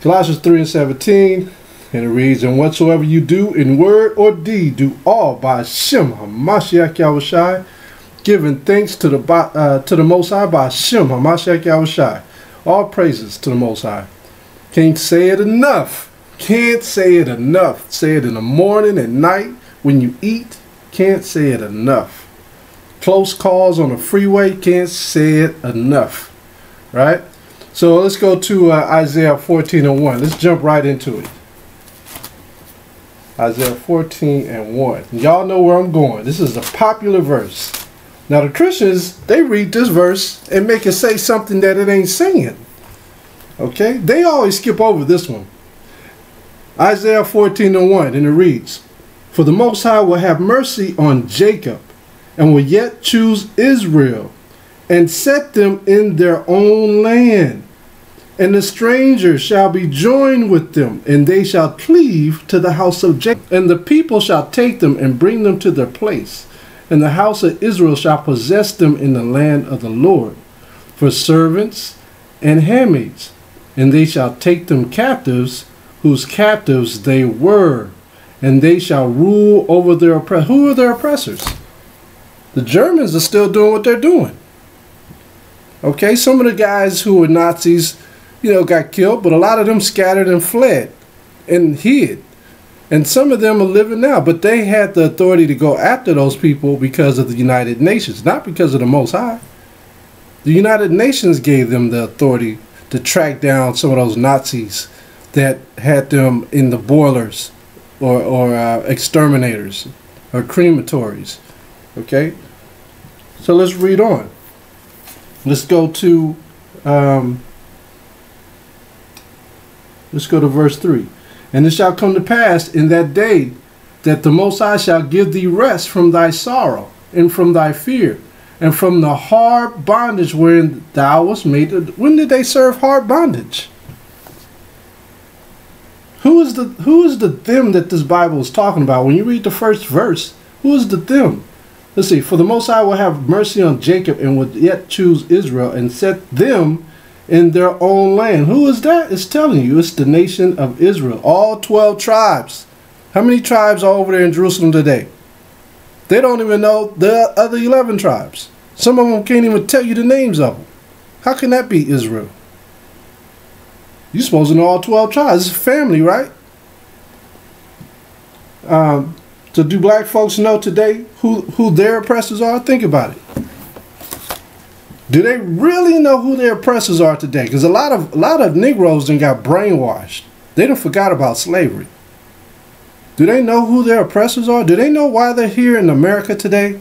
Colossians 3:17, and it reads, "And whatsoever you do in word or deed, do all by Shem HaMashiach Yahushai, giving thanks to the Most High by Shem HaMashiach Yahushai." All praises to the Most High. Can't say it enough. Can't say it enough. Say it in the morning and night when you eat. Can't say it enough. Close calls on the freeway. Can't say it enough. Right? So let's go to Isaiah 14:1. Let's jump right into it. Isaiah 14:1. Y'all know where I'm going. This is a popular verse. Now the Christians, they read this verse and make it say something that it ain't saying. Okay? They always skip over this one. Isaiah 14:1, and it reads, "For the Most High will have mercy on Jacob, and will yet choose Israel, and set them in their own land. And the stranger shall be joined with them, and they shall cleave to the house of Jacob. And the people shall take them and bring them to their place. And the house of Israel shall possess them in the land of the Lord, for servants and handmaids. And they shall take them captives, whose captives they were. And they shall rule over their oppressors." Who are their oppressors? The Germans are still doing what they're doing. Okay, some of the guys who were Nazis, got killed, but a lot of them scattered and fled and hid. And some of them are living now, but they had the authority to go after those people because of the United Nations, not because of the Most High. The United Nations gave them the authority to track down some of those Nazis that had them in the boilers or exterminators or crematories. Okay? So let's read on. Let's go to verse 3. "And it shall come to pass in that day that the Most High shall give thee rest from thy sorrow and from thy fear and from the hard bondage wherein thou wast made." When did they serve hard bondage? Who is the them that this Bible is talking about? When you read the first verse, who is the them? Let's see. "For the Most High will have mercy on Jacob and will yet choose Israel and set them in their own land." Who is that? It's telling you it's the nation of Israel. All 12 tribes. How many tribes are over there in Jerusalem today? They don't even know the other 11 tribes. Some of them can't even tell you the names of them. How can that be Israel? You're supposed to know all 12 tribes. It's family, right? So do black folks know today who their oppressors are? Think about it. Do they really know who their oppressors are today? Because a lot of Negroes done got brainwashed. They done forgot about slavery. Do they know who their oppressors are? Do they know why they're here in America today?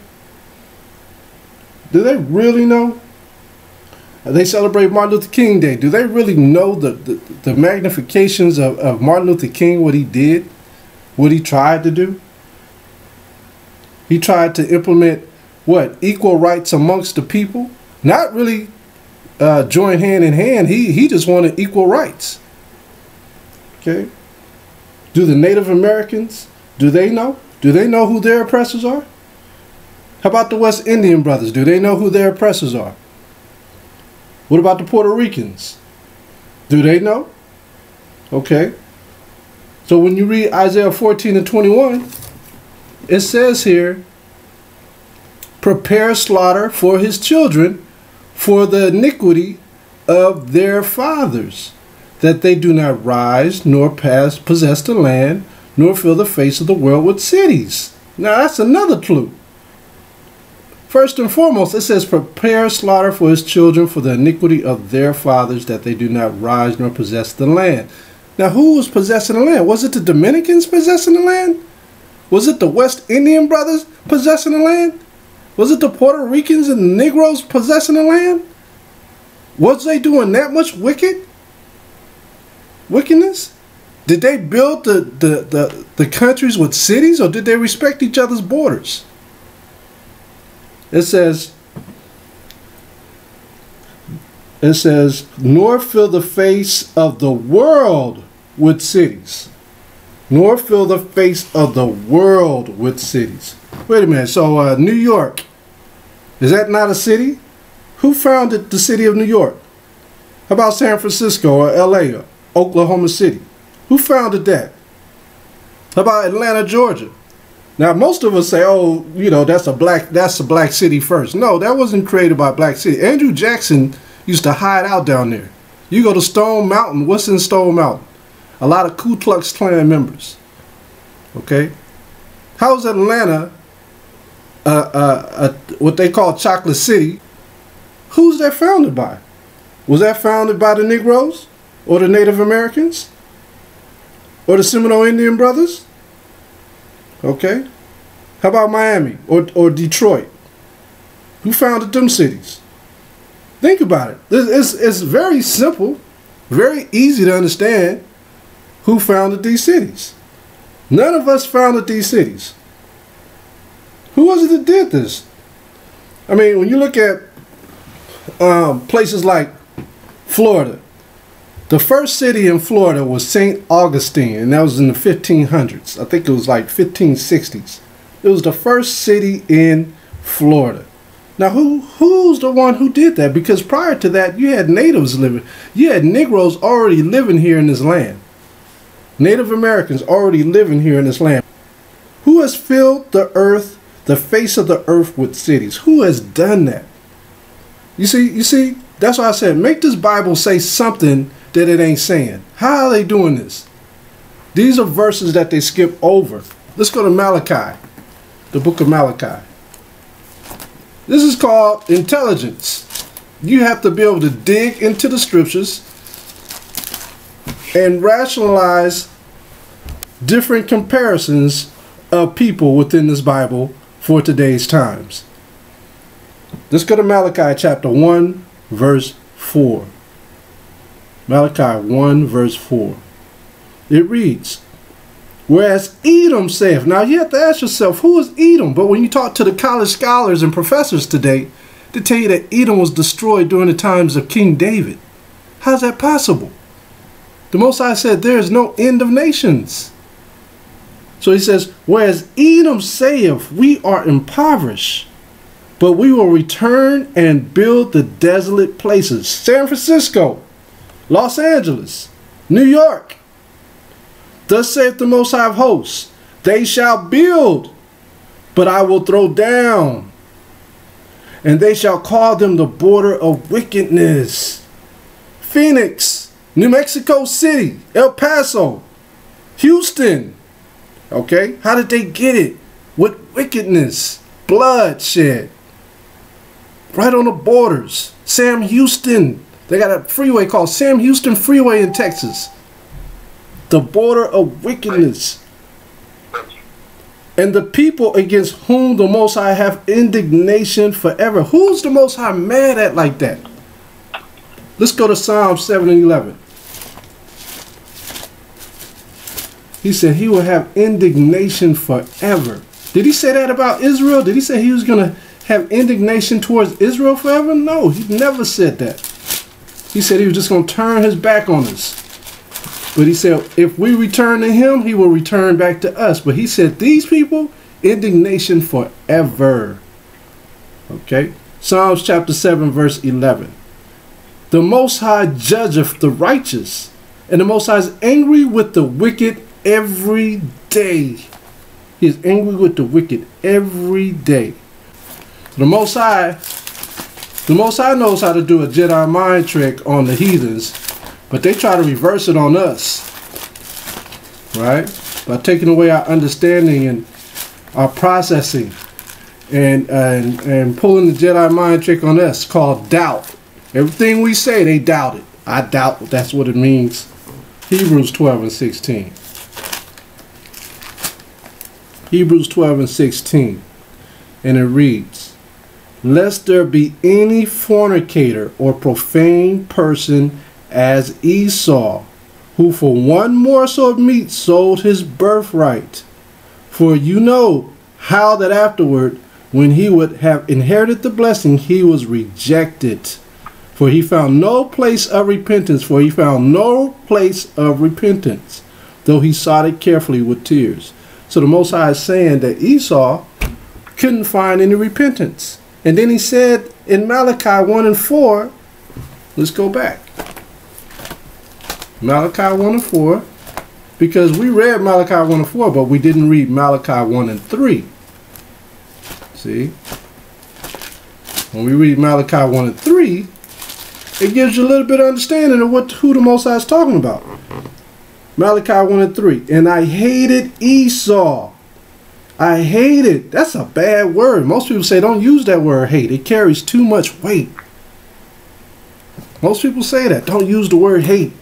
Do they really know? They celebrate Martin Luther King Day. Do they really know the magnifications of Martin Luther King, what he did, what he tried to do? He tried to implement, what, equal rights amongst the people? Not really join hand in hand. He just wanted equal rights. Okay. Do the Native Americans, do they know? Do they know who their oppressors are? How about the West Indian brothers? Do they know who their oppressors are? What about the Puerto Ricans? Do they know? Okay. So when you read Isaiah 14:21, it says here, "Prepare slaughter for his children, for the iniquity of their fathers, that they do not rise, nor possess the land, nor fill the face of the world with cities." Now that's another clue. First and foremost, it says, "Prepare slaughter for his children, for the iniquity of their fathers, that they do not rise, nor possess the land." Now who was possessing the land? Was it the Dominicans possessing the land? Was it the West Indian brothers possessing the land? Was it the Puerto Ricans and the Negroes possessing the land? Was they doing that much wickedness? Did they build the countries with cities, or did they respect each other's borders? It says, "Nor fill the face of the world with cities." Nor fill the face of the world with cities. Wait a minute. So New York, is that not a city? Who founded the city of New York? How about San Francisco or LA Oklahoma City? Who founded that? How about Atlanta, Georgia? Now, most of us say, oh, you know, that's a black city first. No, that wasn't created by black city. Andrew Jackson used to hide out down there. You go to Stone Mountain. What's in Stone Mountain? A lot of Ku Klux Klan members. Okay? How's Atlanta what they call Chocolate City? Who's that founded by? Was that founded by the Negroes? Or the Native Americans? Or the Seminole Indian brothers? Okay? How about Miami or Detroit? Who founded them cities? Think about it. It's very simple, very easy to understand who founded these cities. None of us founded these cities. Who was it that did this? I mean, when you look at places like Florida, the first city in Florida was St. Augustine, and that was in the 1500s. I think it was like 1560s. It was the first city in Florida. Now, who's the one who did that? Because prior to that, you had natives living. You had Negroes already living here in this land. Native Americans already living here in this land. Who has filled the earth, the face of the earth with cities? Who has done that? You see, that's why I said, make this Bible say something that it ain't saying. How are they doing this? These are verses that they skip over. Let's go to Malachi, the book of Malachi. This is called intelligence. You have to be able to dig into the scriptures and rationalize different comparisons of people within this Bible for today's times. Let's go to Malachi chapter 1, verse 4. Malachi 1, verse 4. It reads, whereas Edom saith. Now you have to ask yourself, who is Edom? But when you talk to the college scholars and professors today, they tell you that Edom was destroyed during the times of King David. How's that possible? The Most High said there is no end of nations. So he says, whereas Edom saith, we are impoverished, but we will return and build the desolate places. San Francisco, Los Angeles, New York. Thus saith the Most High of hosts, they shall build, but I will throw down, and they shall call them the border of wickedness. Phoenix, New Mexico City, El Paso, Houston. Okay, how did they get it? With wickedness, bloodshed, right on the borders. Sam Houston, they got a freeway called Sam Houston Freeway in Texas. The border of wickedness. And the people against whom the Most High have indignation forever. Who's the Most High mad at like that? Let's go to Psalm 7 and 11. He said he will have indignation forever. Did he say that about Israel? Did he say he was going to have indignation towards Israel forever? No, he never said that. He said he was just going to turn his back on us. But he said, if we return to him, he will return back to us. But he said, these people, indignation forever. Okay. Psalms chapter 7, verse 11. The Most High judgeth the righteous, and the Most High is angry with the wicked every day. He is angry with the wicked every day. The Most High knows how to do a Jedi mind trick on the heathens, but they try to reverse it on us, right? By taking away our understanding and our processing, and pulling the Jedi mind trick on us, called doubt. Everything we say, they doubt it. I doubt that's what it means. Hebrews 12 and 16. Hebrews 12 and 16. And it reads, lest there be any fornicator or profane person as Esau, who for one morsel of meat sold his birthright. For you know how that afterward, when he would have inherited the blessing, he was rejected. For he found no place of repentance. For he found no place of repentance, though he sought it carefully with tears. So the Most High is saying that Esau couldn't find any repentance. And then he said in Malachi 1 and 4, let's go back. Malachi 1 and 4. Because we read Malachi 1 and 4, but we didn't read Malachi 1 and 3. See? When we read Malachi 1 and 3, it gives you a little bit of understanding of who the Most High is talking about. Malachi 1 and 3. And I hated Esau. I hated. That's a bad word. Most people say don't use that word hate. It carries too much weight. Most people say that. Don't use the word hate.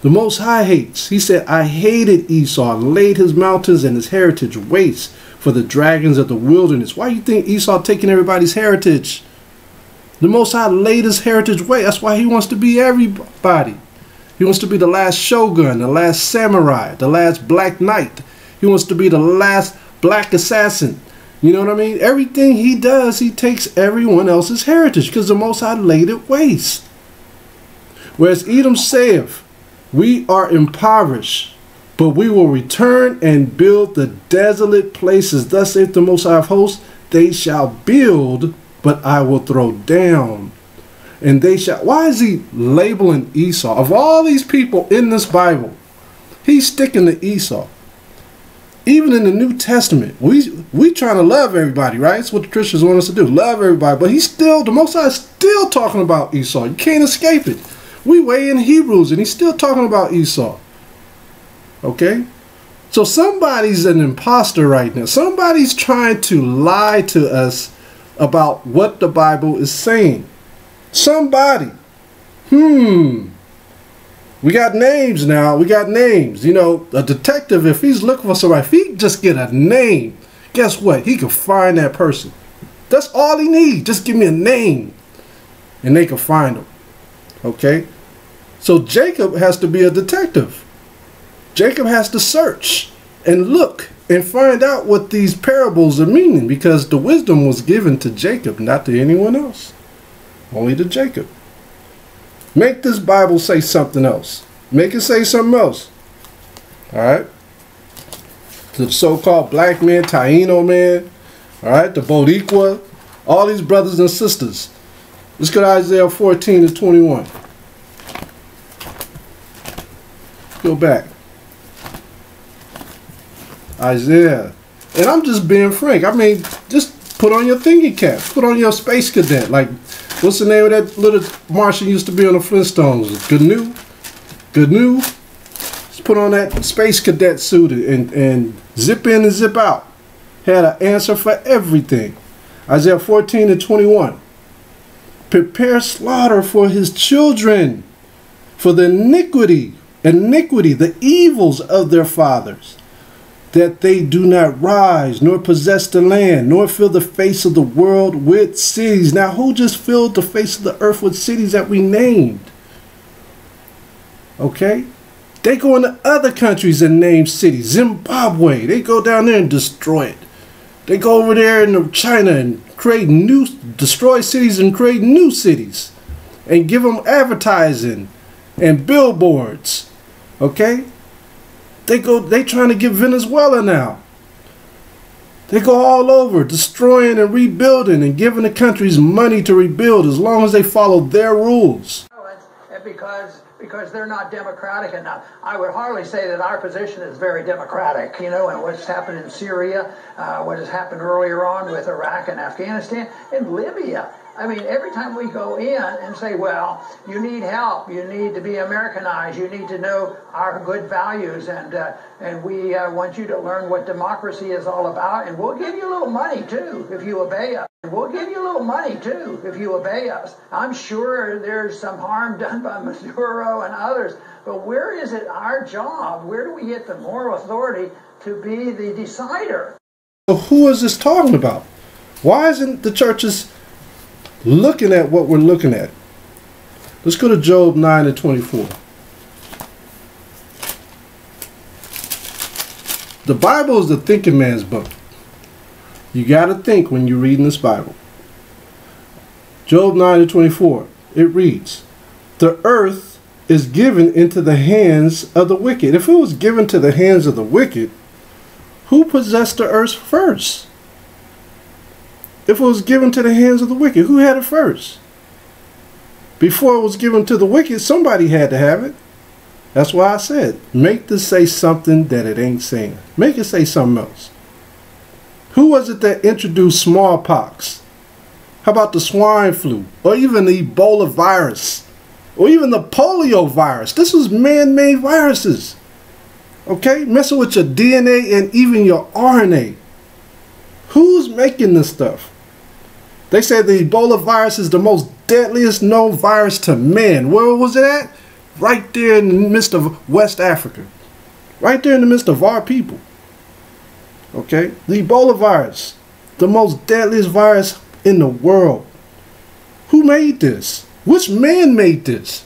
The Most High hates. He said, I hated Esau and laid his mountains and his heritage waste for the dragons of the wilderness. Why do you think Esau taking everybody's heritage? The Most High laid his heritage waste. That's why he wants to be everybody. He wants to be the last shogun, the last samurai, the last black knight. He wants to be the last black assassin. You know what I mean? Everything he does, he takes everyone else's heritage because the Most High laid it waste. Whereas Edom saith, we are impoverished, but we will return and build the desolate places. Thus saith the Most High of hosts, they shall build, but I will throw down. And they shall. Why is he labeling Esau? Of all these people in this Bible, he's sticking to Esau. Even in the New Testament, we trying to love everybody, right? It's what the Christians want us to do, love everybody. But he's still, the Most High is still talking about Esau. You can't escape it. We way in Hebrews, and he's still talking about Esau. Okay? So somebody's an imposter right now. Somebody's trying to lie to us about what the Bible is saying. Somebody. We got names now. We got names. You know, a detective, if he's looking for somebody, if he just get a name, guess what? He can find that person. That's all he needs. Just give me a name, and they can find him. Okay? So Jacob has to be a detective. Jacob has to search and look and find out what these parables are meaning, because the wisdom was given to Jacob, not to anyone else. Only to Jacob. Make this Bible say something else. Make it say something else. Alright? To the so-called black man, Taino man, alright, the Boricua, all these brothers and sisters. Let's go to Isaiah 14 and 21. Go back. Isaiah. And I'm just being frank. I mean, just put on your thinking cap. Put on your space cadet. Like, what's the name of that little Martian used to be on the Flintstones? Gnu? Gnu? Just put on that space cadet suit and zip in and zip out. Had an answer for everything. Isaiah 14 and 21. Prepare slaughter for his children, for the iniquity, the evils of their fathers, that they do not rise, nor possess the land, nor fill the face of the world with cities. Now, who just filled the face of the earth with cities that we named? Okay? They go into other countries and name cities. Zimbabwe, they go down there and destroy it. They go over there into China and create destroy cities and create new cities. And give them advertising and billboards. Okay? They trying to get Venezuela now. They go all over destroying and rebuilding and giving the countries money to rebuild as long as they follow their rules. Because they're not democratic enough. I would hardly say that our position is very democratic, you know, and what's happened in Syria, what has happened earlier on with Iraq and Afghanistan, and Libya. I mean, every time we go in and say, well, you need help, you need to be Americanized, you need to know our good values, and we want you to learn what democracy is all about, and we'll give you a little money, too, if you obey us. We'll give you a little money, too, if you obey us. I'm sure there's some harm done by Maduro and others, but where is it our job? Where do we get the moral authority to be the decider? So who is this talking about? Why isn't the churches looking at what we're looking at? Let's go to Job 9 and 24. The Bible is the thinking man's book. You got to think when you're reading this Bible. Job 9 and 24. It reads, the earth is given into the hands of the wicked. If it was given to the hands of the wicked, who possessed the earth first? If it was given to the hands of the wicked, who had it first? Before it was given to the wicked, somebody had to have it. That's why I said, make this say something that it ain't saying. Make it say something else. Who was it that introduced smallpox? How about the swine flu? Or even the Ebola virus? Or even the polio virus? This was man-made viruses. Okay? Messing with your DNA and even your RNA. Who's making this stuff? They say the Ebola virus is the most deadliest known virus to man. Where was it at? Right there in the midst of West Africa. Right there in the midst of our people. Okay? The Ebola virus. The most deadliest virus in the world. Who made this? Which man made this?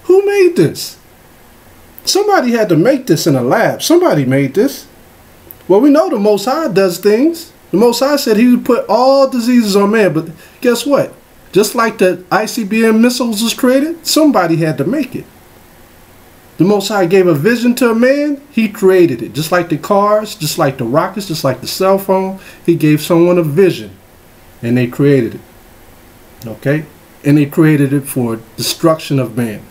Who made this? Somebody had to make this in a lab. Somebody made this. Well, we know the Most High does things. The Most High said he would put all diseases on man. But guess what? Just like the ICBM missiles was created, somebody had to make it. The Most High gave a vision to a man, he created it. Just like the cars, just like the rockets, just like the cell phone, he gave someone a vision. And they created it. Okay? And they created it for destruction of man.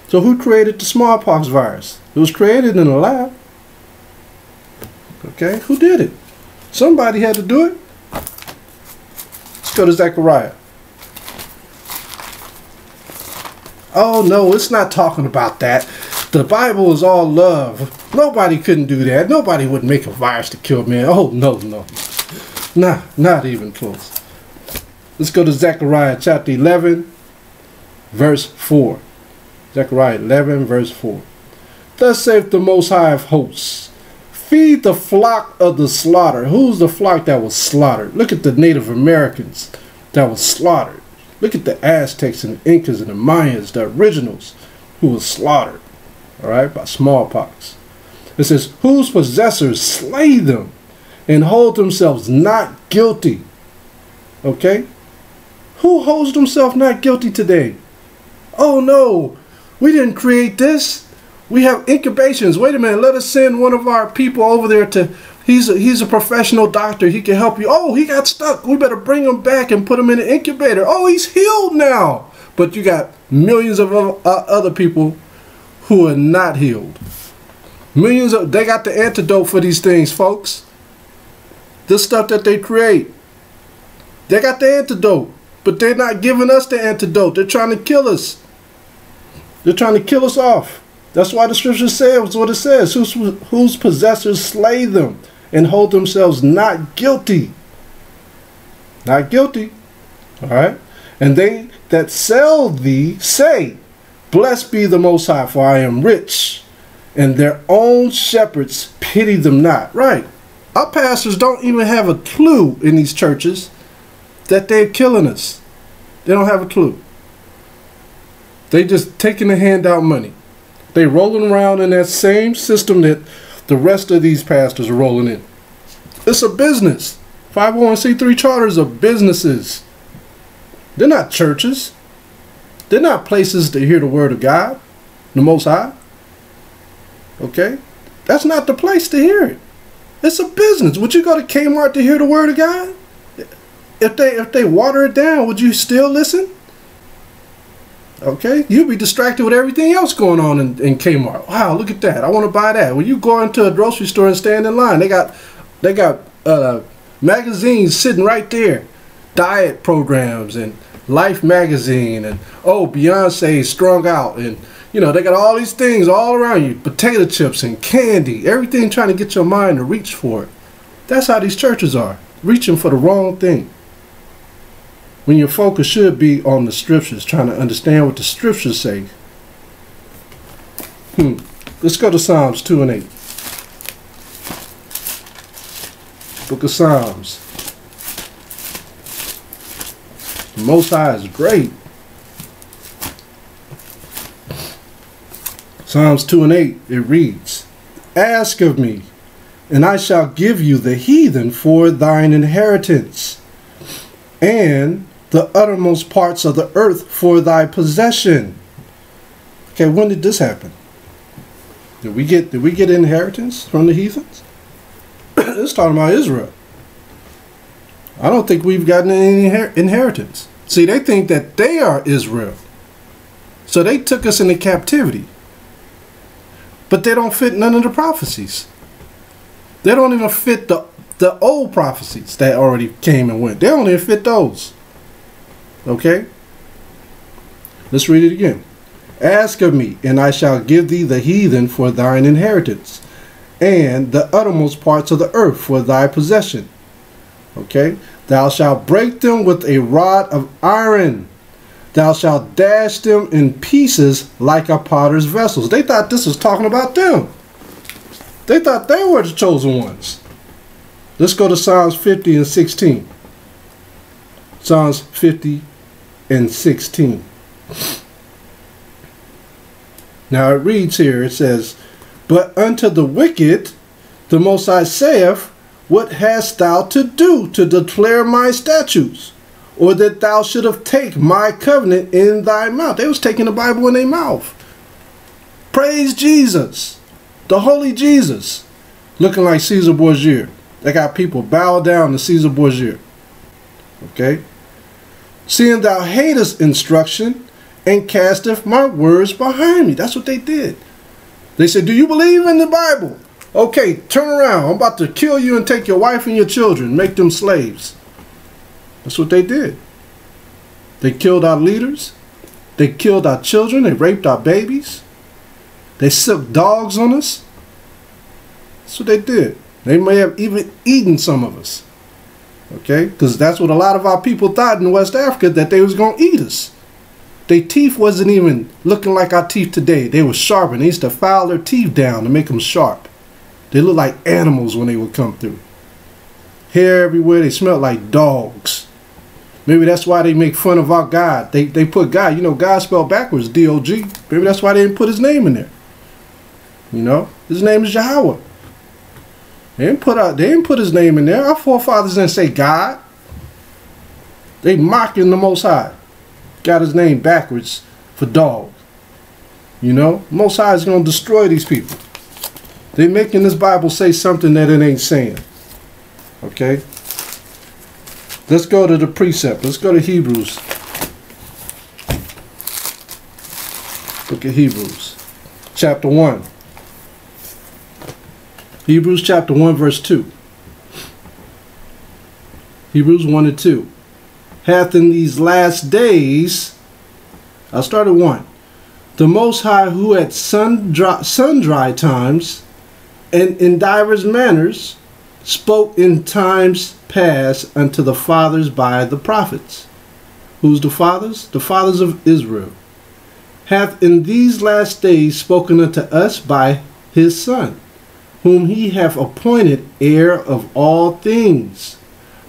So who created the smallpox virus? It was created in a lab. Okay? Who did it? Somebody had to do it. Let's go to Zechariah. Oh no, it's not talking about that. The Bible is all love. Nobody couldn't do that. Nobody would make a virus to kill man. Oh no, no. Nah, not even close. Let's go to Zechariah chapter 11, verse 4. Zechariah 11, verse 4. Thus saith the Most High of hosts, feed the flock of the slaughter. Who's the flock that was slaughtered? Look at the Native Americans that was slaughtered. Look at the Aztecs and the Incas and the Mayans, the originals, who was slaughtered, all right, by smallpox. It says, whose possessors slay them and hold themselves not guilty. Okay? Who holds themselves not guilty today? Oh no, we didn't create this. We have incubations. Wait a minute, let us send one of our people over there to, he's a professional doctor. He can help you. Oh, he got stuck. We better bring him back and put him in an incubator. Oh, he's healed now. But you got millions of other people who are not healed. They got the antidote for these things, folks. This stuff that they create. They got the antidote. But they're not giving us the antidote. They're trying to kill us. They're trying to kill us off. That's why the scripture says what it says. Whose possessors slay them and hold themselves not guilty. Not guilty. All right. And they that sell thee say, blessed be the Most High, for I am rich. And their own shepherds pity them not. Right. Our pastors don't even have a clue in these churches that they're killing us. They don't have a clue. They just taking the handout money. They rolling around in that same system that the rest of these pastors are rolling in. It's a business. 501c3 charters are businesses. They're not churches. They're not places to hear the word of God, the Most High. Okay? That's not the place to hear it. It's a business. Would you go to Kmart to hear the word of God? If they water it down, would you still listen? Okay, you'll be distracted with everything else going on in Kmart. Wow, look at that! I want to buy that. When you go into a grocery store and stand in line, they got magazines sitting right there, diet programs and Life magazine, and oh, Beyonce strung out, and you know they got all these things all around you, potato chips and candy, everything trying to get your mind to reach for it. That's how these churches are, reaching for the wrong thing. When your focus should be on the scriptures, trying to understand what the scriptures say. Let's go to Psalms 2 and 8. Book of Psalms. The Most High is great. Psalms 2 and 8, it reads, ask of me, and I shall give you the heathen for thine inheritance, and the uttermost parts of the earth for thy possession. Okay, when did this happen? Did we get inheritance from the heathens? It's talking about Israel. I don't think we've gotten any inheritance. See, they think that they are Israel. So they took us into captivity. But they don't fit none of the prophecies. They don't even fit the old prophecies that already came and went. They don't even fit those. Okay? Let's read it again. Ask of me, and I shall give thee the heathen for thine inheritance, and the uttermost parts of the earth for thy possession. Okay? Thou shalt break them with a rod of iron. Thou shalt dash them in pieces like a potter's vessels. They thought this was talking about them. They thought they were the chosen ones. Let's go to Psalms 50 and 16. Psalms 50 and 16. Now it reads here, it says, But unto the wicked the Most High saith, What hast thou to do to declare my statutes? Or that thou should have take my covenant in thy mouth. They was taking the Bible in their mouth. Praise Jesus. The holy Jesus. Looking like Caesar Borgia. They got people bow down to Caesar Borgia. Okay? Seeing thou hatest instruction, and casteth my words behind me. That's what they did. They said, do you believe in the Bible? Okay, turn around. I'm about to kill you and take your wife and your children. Make them slaves. That's what they did. They killed our leaders. They killed our children. They raped our babies. They sicked dogs on us. That's what they did. They may have even eaten some of us. Okay? Because that's what a lot of our people thought in West Africa, that they was going to eat us. Their teeth wasn't even looking like our teeth today. They were sharpened. They used to file their teeth down to make them sharp. They looked like animals when they would come through. Hair everywhere. They smelled like dogs. Maybe that's why they make fun of our God. They put God, you know, God spelled backwards, D-O-G. Maybe that's why they didn't put his name in there. You know, his name is Yahweh. They didn't put his name in there. Our forefathers didn't say God. They mocking the Most High. Got his name backwards for dog. You know, Most High is going to destroy these people. They making this Bible say something that it ain't saying. Okay? Let's go to the precept. Let's go to Hebrews. Look at Hebrews. Chapter 1. Hebrews chapter 1 verse 2. Hebrews 1 and 2. Hath in these last days, I'll start at 1. The Most High, who at sundry times and in divers manners spoke in times past unto the fathers by the prophets. Who's the fathers? The fathers of Israel. Hath in these last days spoken unto us by his Son, whom he hath appointed heir of all things,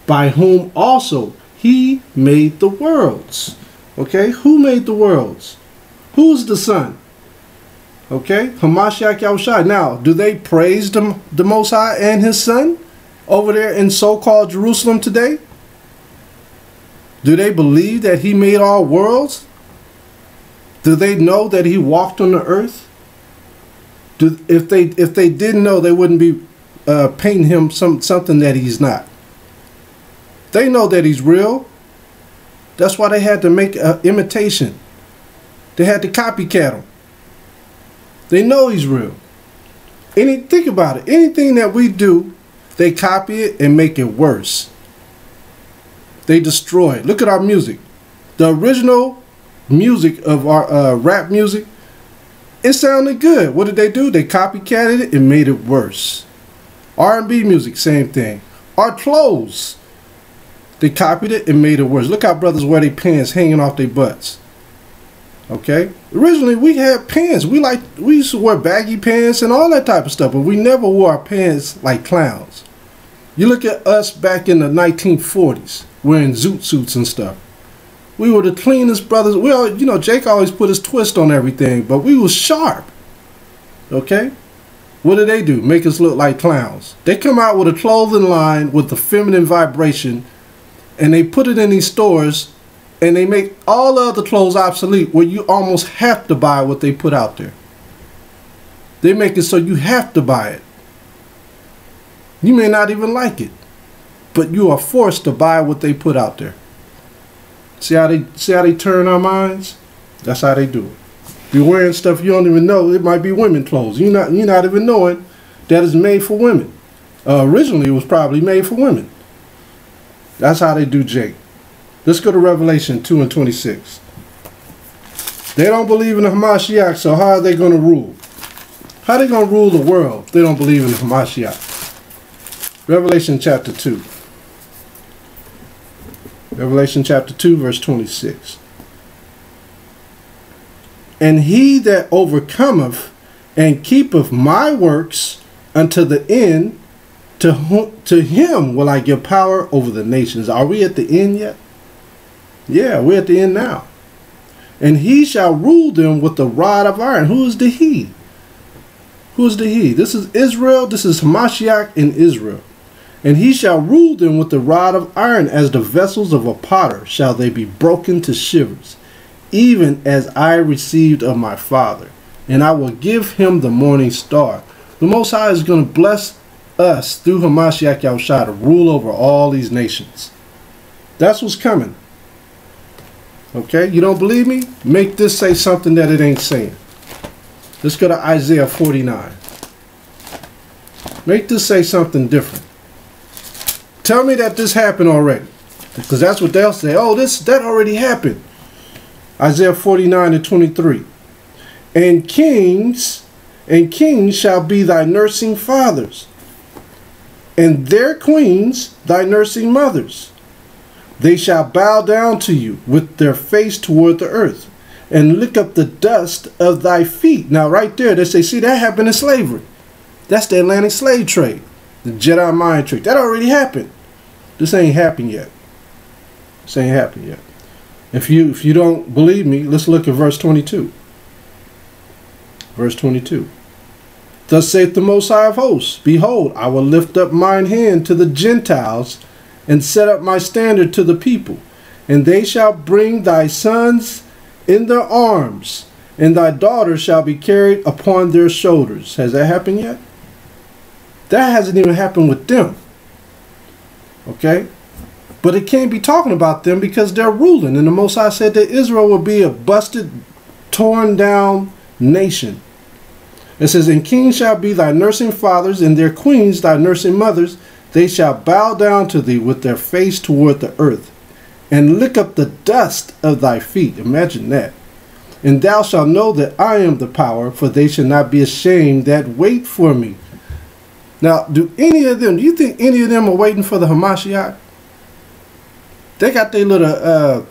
by whom also he made the worlds. Okay, who made the worlds? Who's the Son? Okay, Hamashiach Yahushua. Now, do they praise the Most High and his Son over there in so-called Jerusalem today? Do they believe that he made all worlds? Do they know that he walked on the earth? If they didn't know, they wouldn't be painting him something that he's not. They know that he's real. That's why they had to make an imitation. They had to copycat him. They know he's real. Think about it. Anything that we do, they copy it and make it worse. They destroy it. Look at our music. The original music of our rap music, it sounded good. What did they do? They copycatted it and made it worse. R&B music, same thing. Our clothes, they copied it and made it worse. Look how brothers wear their pants hanging off their butts. Okay? Originally, we had pants. We used to wear baggy pants and all that type of stuff, but we never wore our pants like clowns. You look at us back in the 1940s, wearing zoot suits and stuff. We were the cleanest brothers. Well, you know, Jake always put his twist on everything, but we was sharp. Okay? What do? Make us look like clowns. They come out with a clothing line with the feminine vibration, and they put it in these stores, and they make all the other clothes obsolete, where you almost have to buy what they put out there. They make it so you have to buy it. You may not even like it, but you are forced to buy what they put out there. See how they turn our minds? That's how they do it. Be wearing stuff you don't even know. It might be women clothes. You're not even knowing that it's made for women. Originally, it was probably made for women. That's how they do Jake. Let's go to Revelation 2 and 26. They don't believe in the Hamashiach, so how are they going to rule? How are they going to rule the world if they don't believe in the Hamashiach? Revelation chapter 2. Revelation chapter 2, verse 26. And he that overcometh and keepeth my works unto the end, to him will I give power over the nations. Are we at the end yet? Yeah, we're at the end now. And he shall rule them with the rod of iron. Who is the he? Who is the he? This is Israel. This is Hamashiach in Israel. And he shall rule them with the rod of iron, as the vessels of a potter shall they be broken to shivers, even as I received of my Father. And I will give him the morning star. The Most High is going to bless us through Hamashiach Yahushua to rule over all these nations. That's what's coming. Okay, you don't believe me? Make this say something that it ain't saying. Let's go to Isaiah 49. Make this say something different. Tell me that this happened already. Because that's what they'll say. Oh, that already happened. Isaiah 49 and 23. And kings shall be thy nursing fathers, and their queens thy nursing mothers. They shall bow down to you with their face toward the earth, and lick up the dust of thy feet. Now right there, they say, see, that happened in slavery. That's the Atlantic slave trade, the Jedi mind trick. That already happened. This ain't happened yet. This ain't happened yet. If you don't believe me, let's look at verse 22. Verse 22. Thus saith the Most High of hosts, behold, I will lift up mine hand to the Gentiles, and set up my standard to the people, and they shall bring thy sons in their arms, and thy daughters shall be carried upon their shoulders. Has that happened yet? That hasn't even happened with them. Okay? But it can't be talking about them because they're ruling. And the Most High said that Israel will be a busted, torn down nation. It says, and kings shall be thy nursing fathers, and their queens thy nursing mothers. They shall bow down to thee with their face toward the earth, and lick up the dust of thy feet. Imagine that. And thou shalt know that I am the power, for they shall not be ashamed that wait for me. Now, do you think any of them are waiting for the Hamashiach? They got their little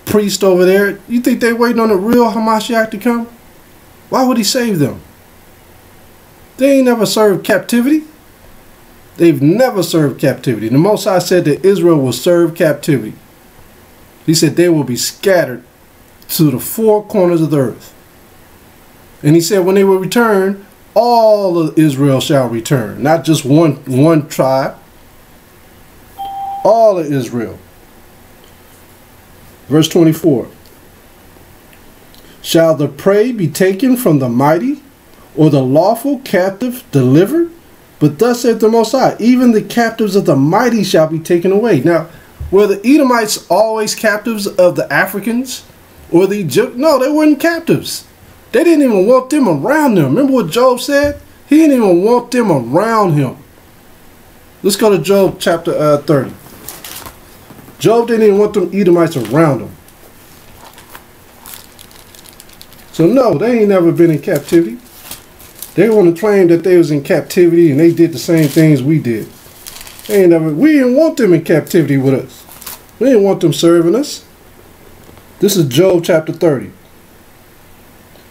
priest over there. You think they waiting on the real Hamashiach to come? Why would he save them? They ain't never served captivity. They've never served captivity. The Most High said that Israel will serve captivity. He said they will be scattered to the four corners of the earth. And he said when they will return, all of Israel shall return. Not just one tribe. All of Israel. Verse 24. Shall the prey be taken from the mighty, or the lawful captive delivered? But thus saith the Most High, even the captives of the mighty shall be taken away. Now, were the Edomites always captives of the Africans or the Egyptians? No, they weren't captives. They didn't even want them around them. Remember what Job said? He didn't even want them around him. Let's go to Job chapter 30. Job didn't even want them Edomites around him. So no, they ain't never been in captivity. They want to claim that they was in captivity and they did the same things we did. We didn't want them in captivity with us. We didn't want them serving us. This is Job chapter 30.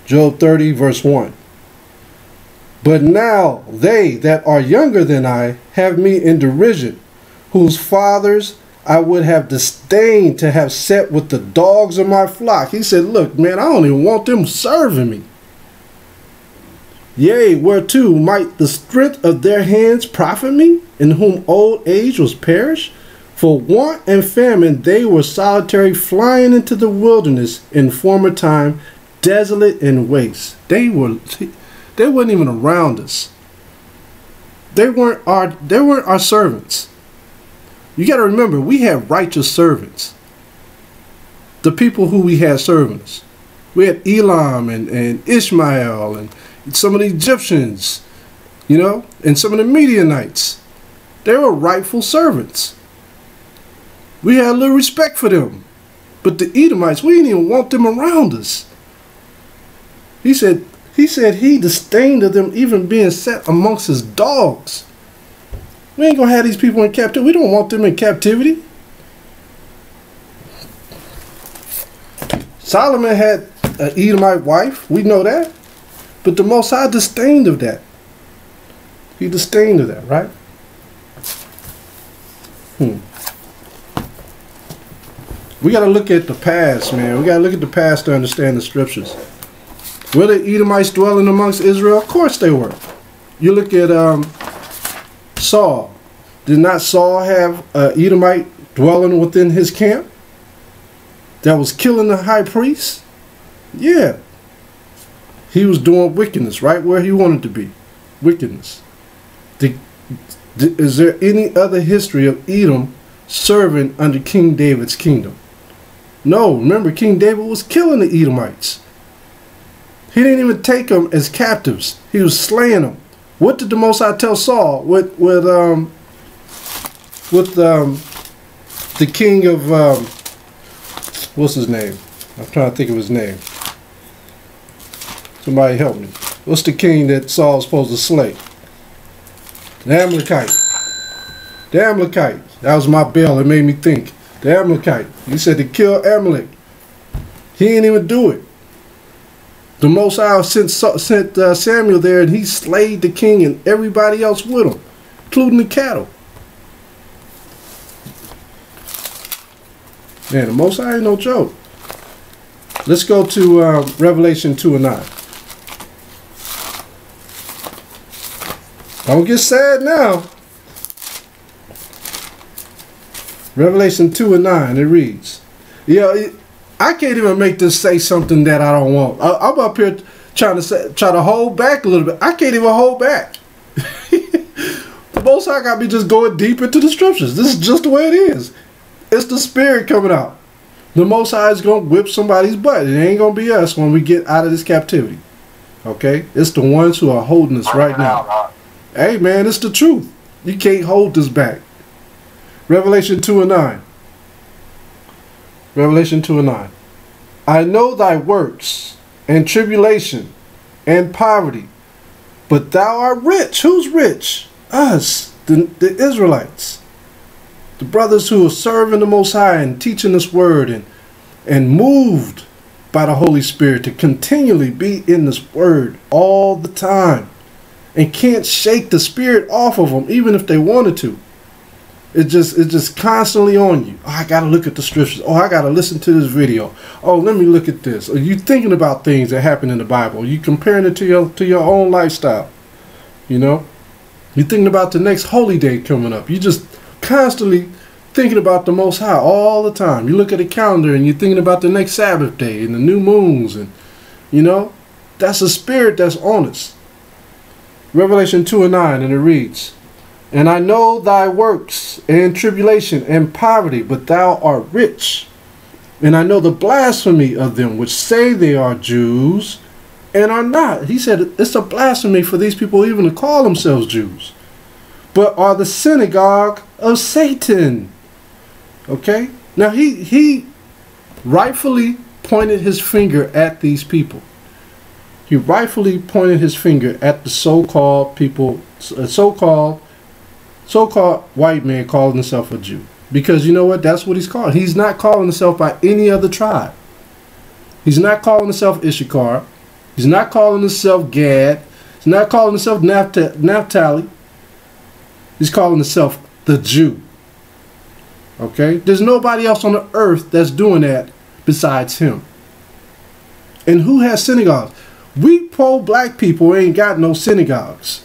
Job 30 verse 1. But now they that are younger than I have me in derision, whose fathers I would have disdained to have set with the dogs of my flock. He said, look, man, I don't even want them serving me. Yea, whereto might the strength of their hands profit me, in whom old age was perished? For want and famine they were solitary, flying into the wilderness in former time, desolate and waste. They weren't even around us. They weren't our servants. You got to remember, we have righteous servants. The people who we had serving us. We had Elam and Ishmael and some of the Egyptians, you know, and some of the Midianites. They were rightful servants. We had a little respect for them. But the Edomites, we didn't even want them around us. He said he disdained of them even being set amongst his dogs. We ain't going to have these people in captivity. We don't want them in captivity. Solomon had an Edomite wife. We know that. But the Most High disdained of that. He disdained of that, right? We got to look at the past, man. We got to look at the past to understand the scriptures. Were the Edomites dwelling amongst Israel? Of course they were. You look at Saul. Did not Saul have an Edomite dwelling within his camp that was killing the high priest? Yeah. He was doing wickedness right where he wanted to be. Wickedness. Is there any other history of Edom serving under King David's kingdom? No. Remember, King David was killing the Edomites. He didn't even take them as captives. He was slaying them. What did the Most High tell Saul with the king of what's his name? I'm trying to think of his name. Somebody help me. What's the king that Saul's supposed to slay? The Amalekite. The Amalekite. That was my bell. It made me think. The Amalekite. He said to kill Amalek. He didn't even do it. The Most High sent Samuel there, and he slayed the king and everybody else with him, including the cattle. Man, the Most High ain't no joke. Let's go to Revelation 2 and 9. Don't get sad now. Revelation 2 and 9, it reads. Yeah, I can't even make this say something that I don't want. I'm up here trying to hold back a little bit. I can't even hold back. The Most High got me just going deep into the scriptures. This is just the way it is. It's the Spirit coming out. The Most High is going to whip somebody's butt. It ain't going to be us when we get out of this captivity. Okay? It's the ones who are holding us right now. Hey, man, it's the truth. You can't hold this back. Revelation 2 and 9. Revelation 2 and 9. I know thy works, and tribulation, and poverty, but thou art rich. Who's rich? Us, the Israelites. The brothers who are serving the Most High and teaching this word and moved by the Holy Spirit to continually be in this word all the time. And can't shake the Spirit off of them, even if they wanted to. It's just constantly on you. Oh, I got to look at the scriptures. Oh, I got to listen to this video. Oh, let me look at this. Are you thinking about things that happen in the Bible? Are you comparing it to your own lifestyle? You know? You're thinking about the next holy day coming up. You just constantly thinking about the Most High all the time. You look at the calendar and you're thinking about the next Sabbath day and the new moons. And, you know, that's a spirit that's on us. Revelation 2 and 9, and it reads, and I know thy works, and tribulation, and poverty, but thou art rich. And I know the blasphemy of them which say they are Jews, and are not. He said it's a blasphemy for these people even to call themselves Jews, but are the synagogue of Satan. Okay? Now he rightfully pointed his finger at these people. He rightfully pointed his finger at the so-called people, so-called white man calling himself a Jew. Because you know what? That's what he's called. He's not calling himself by any other tribe. He's not calling himself Issachar. He's not calling himself Gad. He's not calling himself Naphtali. He's calling himself the Jew. Okay? There's nobody else on the earth that's doing that besides him. And who has synagogues? We pro-black people ain't got no synagogues.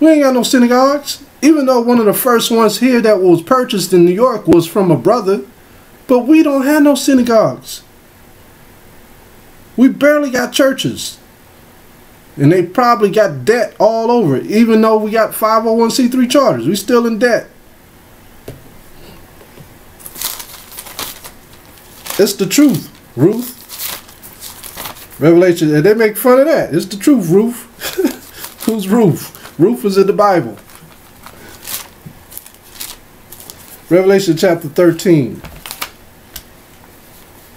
We ain't got no synagogues. Even though one of the first ones here that was purchased in New York was from a brother. But we don't have no synagogues. We barely got churches. And they probably got debt all over it. Even though we got 501c3 charters. We still in debt. It's the truth, Ruth. Revelation, and they make fun of that. It's the truth, Ruth. Who's Ruth? Ruth was in the Bible. Revelation chapter 13,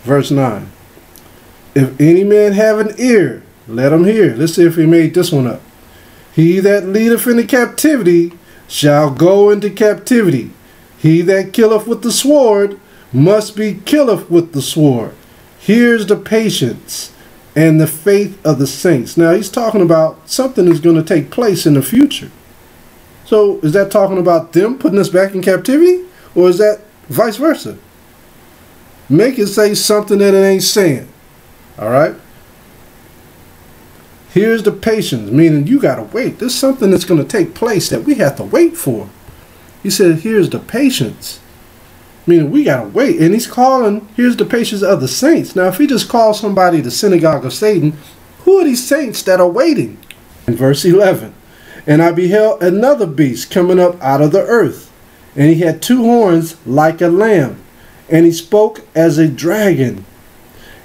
verse 9. If any man have an ear, let him hear. Let's see if he made this one up. He that leadeth into captivity shall go into captivity. He that killeth with the sword must be killeth with the sword. Here's the patience and the faith of the saints. Now he's talking about something is going to take place in the future. So is that talking about them putting us back in captivity? Or is that vice versa? Make it say something that it ain't saying. Alright? Here's the patience, meaning you got to wait. There's something that's going to take place that we have to wait for. He said, here's the patience. Meaning we got to wait. And he's calling, here's the patience of the saints. Now, if he just calls somebody the synagogue of Satan, who are these saints that are waiting? In verse 11, and I beheld another beast coming up out of the earth. And he had two horns like a lamb. And he spoke as a dragon.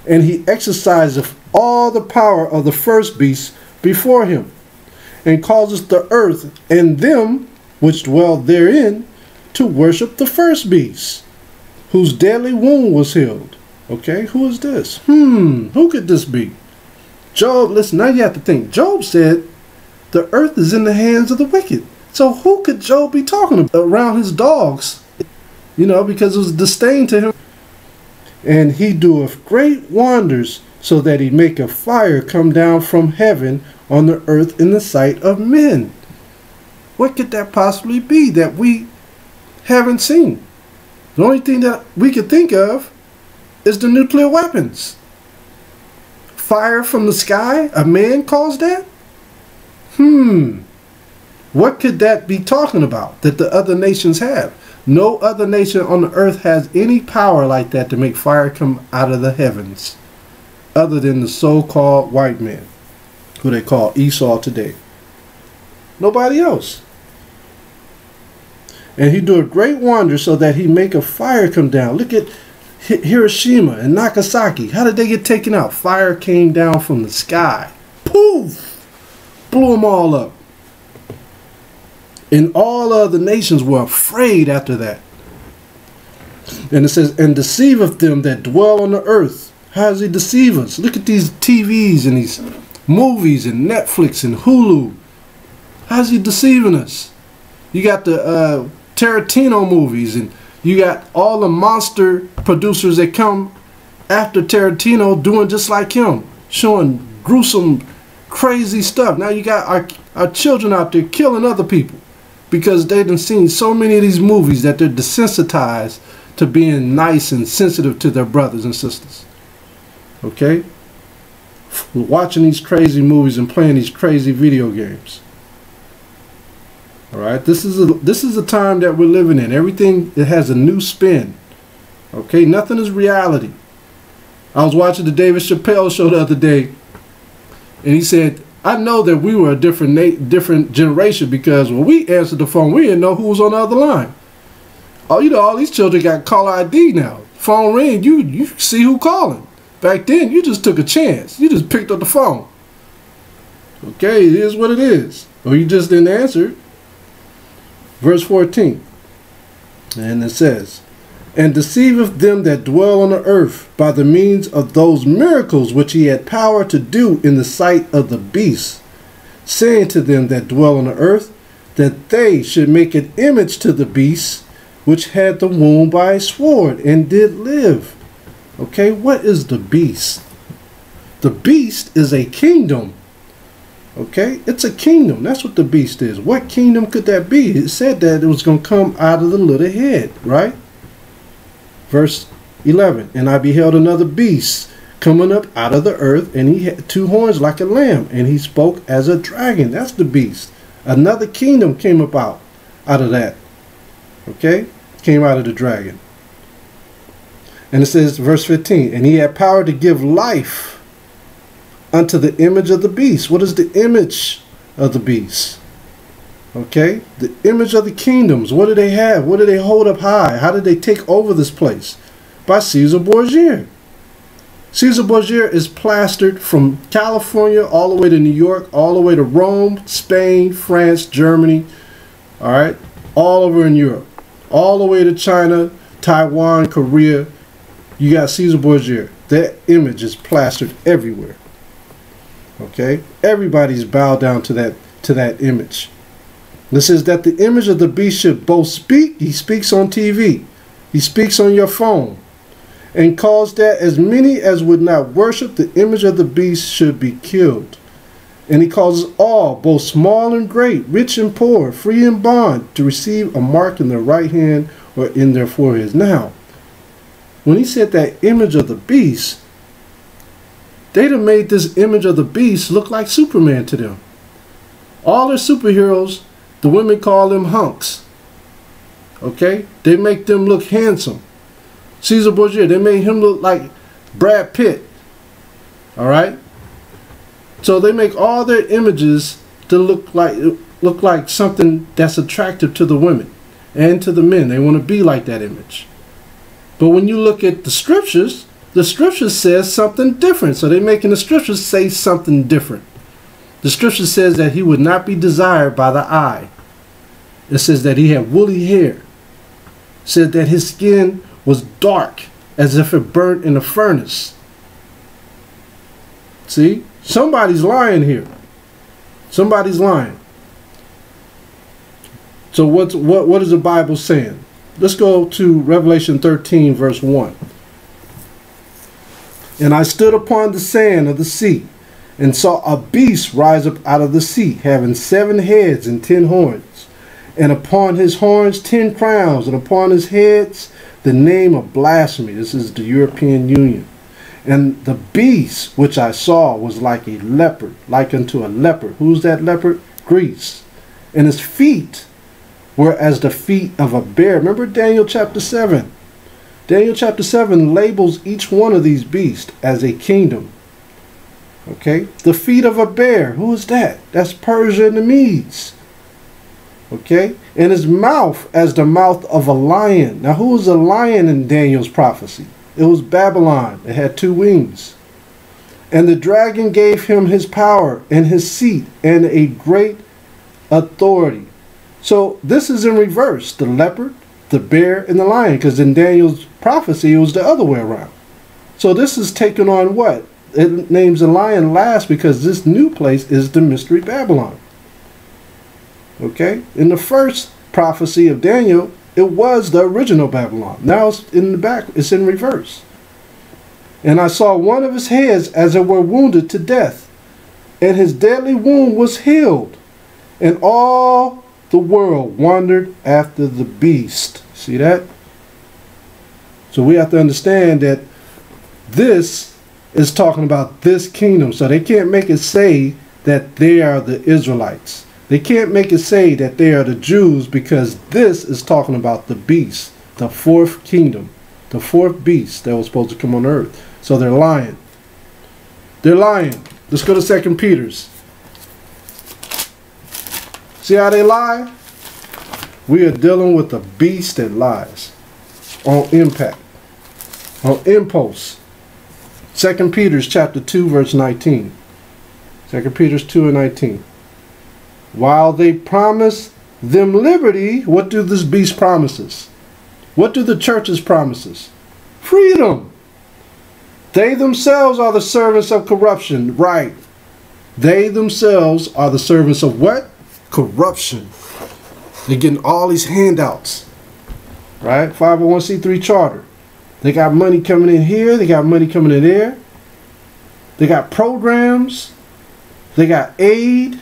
And he exerciseth all the power of the first beast before him, and causes the earth and them which dwell therein to worship the first beast, whose deadly wound was healed. Okay, who is this? Who could this be? Job, listen, now you have to think. Job said the earth is in the hands of the wicked. So who could Job be talking about around his dogs? You know, because it was disdain to him. And he doeth great wonders, so that he make a fire come down from heaven on the earth in the sight of men. What could that possibly be that we haven't seen? The only thing that we could think of is the nuclear weapons. Fire from the sky? A man caused that? What could that be talking about that the other nations have? No other nation on the earth has any power like that to make fire come out of the heavens, other than the so-called white man, who they call Esau today. Nobody else. And he do a great wonder, so that he make a fire come down. Look at Hiroshima and Nagasaki. How did they get taken out? Fire came down from the sky. Poof! Blew them all up. And all other nations were afraid after that. And it says, and deceiveth them that dwell on the earth. How does he deceive us? Look at these TVs and these movies and Netflix and Hulu. How's he deceiving us? You got the Tarantino movies, and you got all the monster producers that come after Tarantino doing just like him, showing gruesome, crazy stuff. Now you got our children out there killing other people because they done seen so many of these movies that they're desensitized to being nice and sensitive to their brothers and sisters. Okay? Watching these crazy movies and playing these crazy video games. All right, this is a time that we're living in. Everything, it has a new spin. Okay, nothing is reality. I was watching the David Chappelle show the other day, and he said, I know that we were a different generation, because when we answered the phone, we didn't know who was on the other line. Oh, you know, all these children got caller ID now. Phone ring, you see who calling. Back then, you just took a chance. You just picked up the phone. Okay, it is what it is. Or you just didn't answer it. Verse 14, and it says, and deceiveth them that dwell on the earth by the means of those miracles which he had power to do in the sight of the beast, saying to them that dwell on the earth, that they should make an image to the beast, which had the wound by a sword, and did live. Okay, what is the beast? The beast is a kingdom. Okay, it's a kingdom. That's what the beast is. What kingdom could that be? It said that it was going to come out of the little head, right? Verse 11, and I beheld another beast coming up out of the earth, and he had two horns like a lamb, and he spoke as a dragon. That's the beast. Another kingdom came about out of that. Okay, came out of the dragon. And it says, verse 15, and he had power to give life unto the image of the beast. What is the image of the beast? Okay, the image of the kingdoms. What do they have? What do they hold up high? How did they take over this place? By Caesar Borgia. Caesar Borgia is plastered from California all the way to New York, all the way to Rome, Spain, France, Germany, all right, all over in Europe, all the way to China, Taiwan, Korea. You got Caesar Borgia. That image is plastered everywhere. Okay, everybody's bowed down to that image. This says that the image of the beast should both speak. He speaks on TV. He speaks on your phone, and calls that as many as would not worship the image of the beast should be killed. And he causes all, both small and great, rich and poor, free and bond, to receive a mark in their right hand or in their foreheads. Now, when he said that image of the beast, they'd have made this image of the beast look like Superman to them. All their superheroes, the women call them hunks. Okay? They make them look handsome. Caesar Borgia, they made him look like Brad Pitt. All right? So they make all their images to look like something that's attractive to the women and to the men. They want to be like that image. But when you look at the scriptures says something different. So they're making the scriptures say something different. The scripture says that he would not be desired by the eye. It says that he had woolly hair. It said that his skin was dark as if it burnt in a furnace. See? Somebody's lying here. Somebody's lying. So what is the Bible saying? Let's go to Revelation 13 verse 1. And I stood upon the sand of the sea, and saw a beast rise up out of the sea, having 7 heads and 10 horns, and upon his horns 10 crowns, and upon his heads the name of blasphemy. This is the European Union. And the beast which I saw was like a leopard, like unto a leopard. Who's that leopard? Greece. And his feet were as the feet of a bear. Remember Daniel chapter 7. Daniel chapter 7 labels each one of these beasts as a kingdom. Okay? The feet of a bear. Who is that? That's Persia and the Medes. Okay? And his mouth as the mouth of a lion. Now who was a lion in Daniel's prophecy? It was Babylon. It had 2 wings. And the dragon gave him his power and his seat and a great authority. So this is in reverse. The leopard, the bear, and the lion. Because in Daniel's prophecy, it was the other way around. So this is taking on what? It names the lion last because this new place is the mystery Babylon. Okay? In the first prophecy of Daniel, it was the original Babylon. Now it's in the back. It's in reverse. And I saw one of his heads as it were wounded to death, and his deadly wound was healed, and all the world wandered after the beast. See that? So we have to understand that this is talking about this kingdom. So they can't make it say that they are the Israelites. They can't make it say that they are the Jews, because this is talking about the beast, the 4th kingdom, the 4th beast that was supposed to come on earth. So they're lying. They're lying. Let's go to 2 Peter's. See how they lie? We are dealing with a beast that lies on impact, on impulse. 2 Peter's chapter 2 verse 19. 2 Peter's 2 and 19. While they promise them liberty, what do this beast promises? What do the churches promises? Freedom. They themselves are the servants of corruption. Right. They themselves are the servants of what? Corruption. They're getting all these handouts. Right? 501c3 charter. They got money coming in here. They got money coming in there. They got programs. They got aid.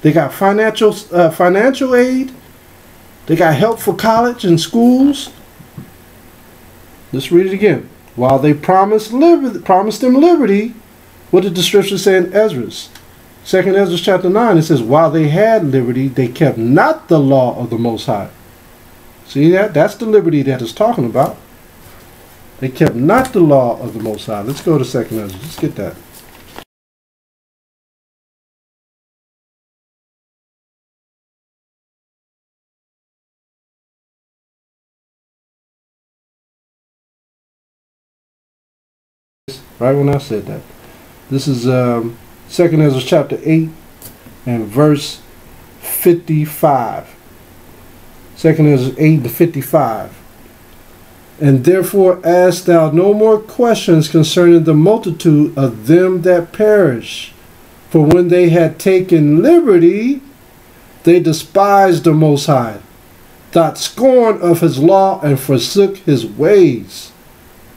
They got financial aid. They got help for college and schools. Let's read it again. While they promised them liberty, what did the scripture say in Ezra's? 2nd Ezra chapter 9, it says, while they had liberty, they kept not the law of the Most High. See that? That's the liberty that it's talking about. They kept not the law of the Most High. Let's go to 2nd Ezra. Let's get that. Right when I said that. This is 2 Ezra chapter 8 and verse 55. 2 Ezra 8 and 55. And therefore ask thou no more questions concerning the multitude of them that perish. For when they had taken liberty, they despised the Most High, thought scorn of his law, and forsook his ways.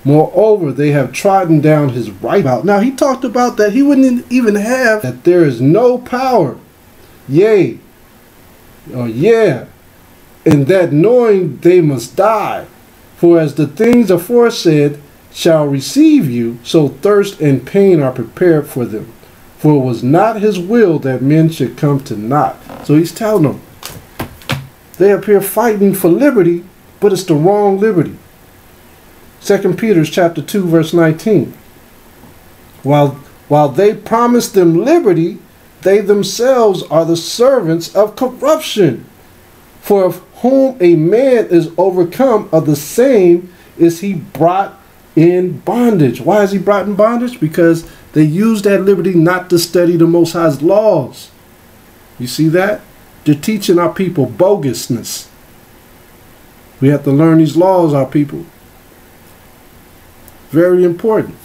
Moreover, they have trodden down his right out. Now he talked about that he wouldn't even have, that there is no power, yea, or yeah, and that knowing they must die. For as the things aforesaid shall receive you, so thirst and pain are prepared for them. For it was not his will that men should come to naught. So he's telling them, they up here fighting for liberty, but it's the wrong liberty. 2 Peter chapter 2 verse 19. While they promise them liberty, they themselves are the servants of corruption. For of whom a man is overcome, of the same is he brought in bondage. Why is he brought in bondage? Because they use that liberty not to study the Most High's laws. You see that? They're teaching our people bogusness. We have to learn these laws, our people. Very important.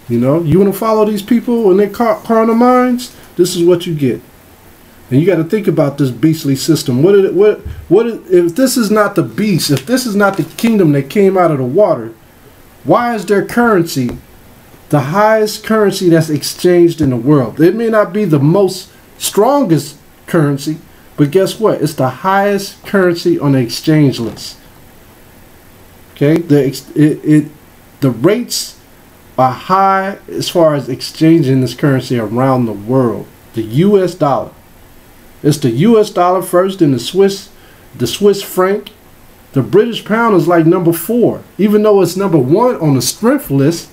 You know, you want to follow these people and their carnal minds, this is what you get. And you got to think about this beastly system. If this is not the beast, if this is not the kingdom that came out of the water, why is their currency the highest currency that's exchanged in the world? It may not be the most strongest currency, but guess what? It's the highest currency on the exchange list. Okay, the rates are high as far as exchanging this currency around the world. The U.S. dollar. It's the U.S. dollar first, then the Swiss franc. The British pound is like number 4, even though it's number 1 on the strength list.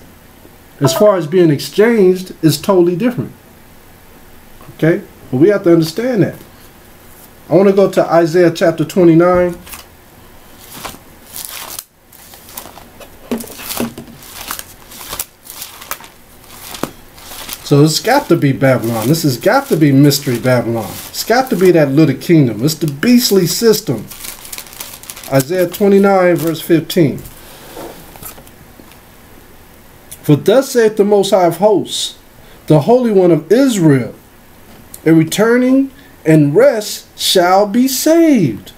As far as being exchanged, it's totally different. Okay, but we have to understand that. I want to go to Isaiah chapter 29. So it's got to be Babylon. This has got to be Mystery Babylon. It's got to be that little kingdom. It's the beastly system. Isaiah 29 verse 15. For thus saith the Most High of Hosts, the Holy One of Israel, a returning and rest shall be saved.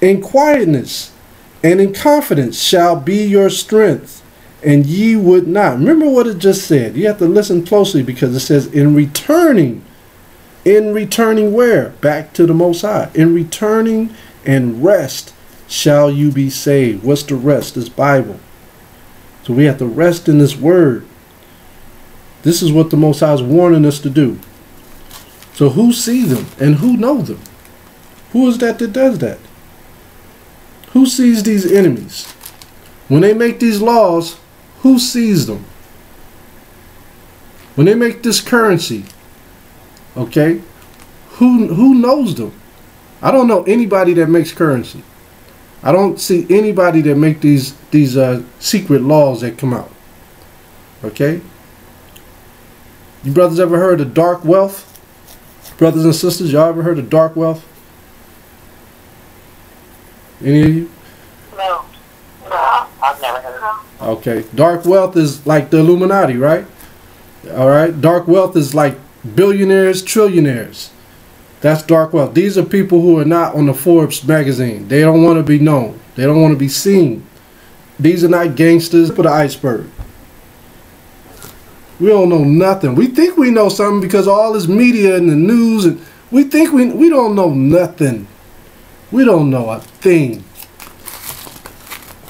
In quietness and in confidence shall be your strength. And ye would not. Remember what it just said. You have to listen closely because it says in returning. In returning where? Back to the Most High. In returning and rest shall you be saved. What's the rest? This Bible. So we have to rest in this word. This is what the Most High is warning us to do. So who sees them and who knows them? Who is that does that? Who sees these enemies? When they make these laws, who sees them? When they make this currency, okay, who knows them? I don't know anybody that makes currency. I don't see anybody that make these secret laws that come out. Okay? You brothers ever heard of dark wealth? Brothers and sisters, y'all ever heard of dark wealth? Any of you? No. No, I've never heard of it. Okay. Dark wealth is like the Illuminati, right? All right. Dark wealth is like billionaires, trillionaires. That's dark wealth. These are people who are not on the Forbes magazine. They don't want to be known. They don't want to be seen. These are not gangsters for the iceberg. We don't know nothing. We think we know something because of all this media and the news, and we think we don't know nothing. We don't know a thing.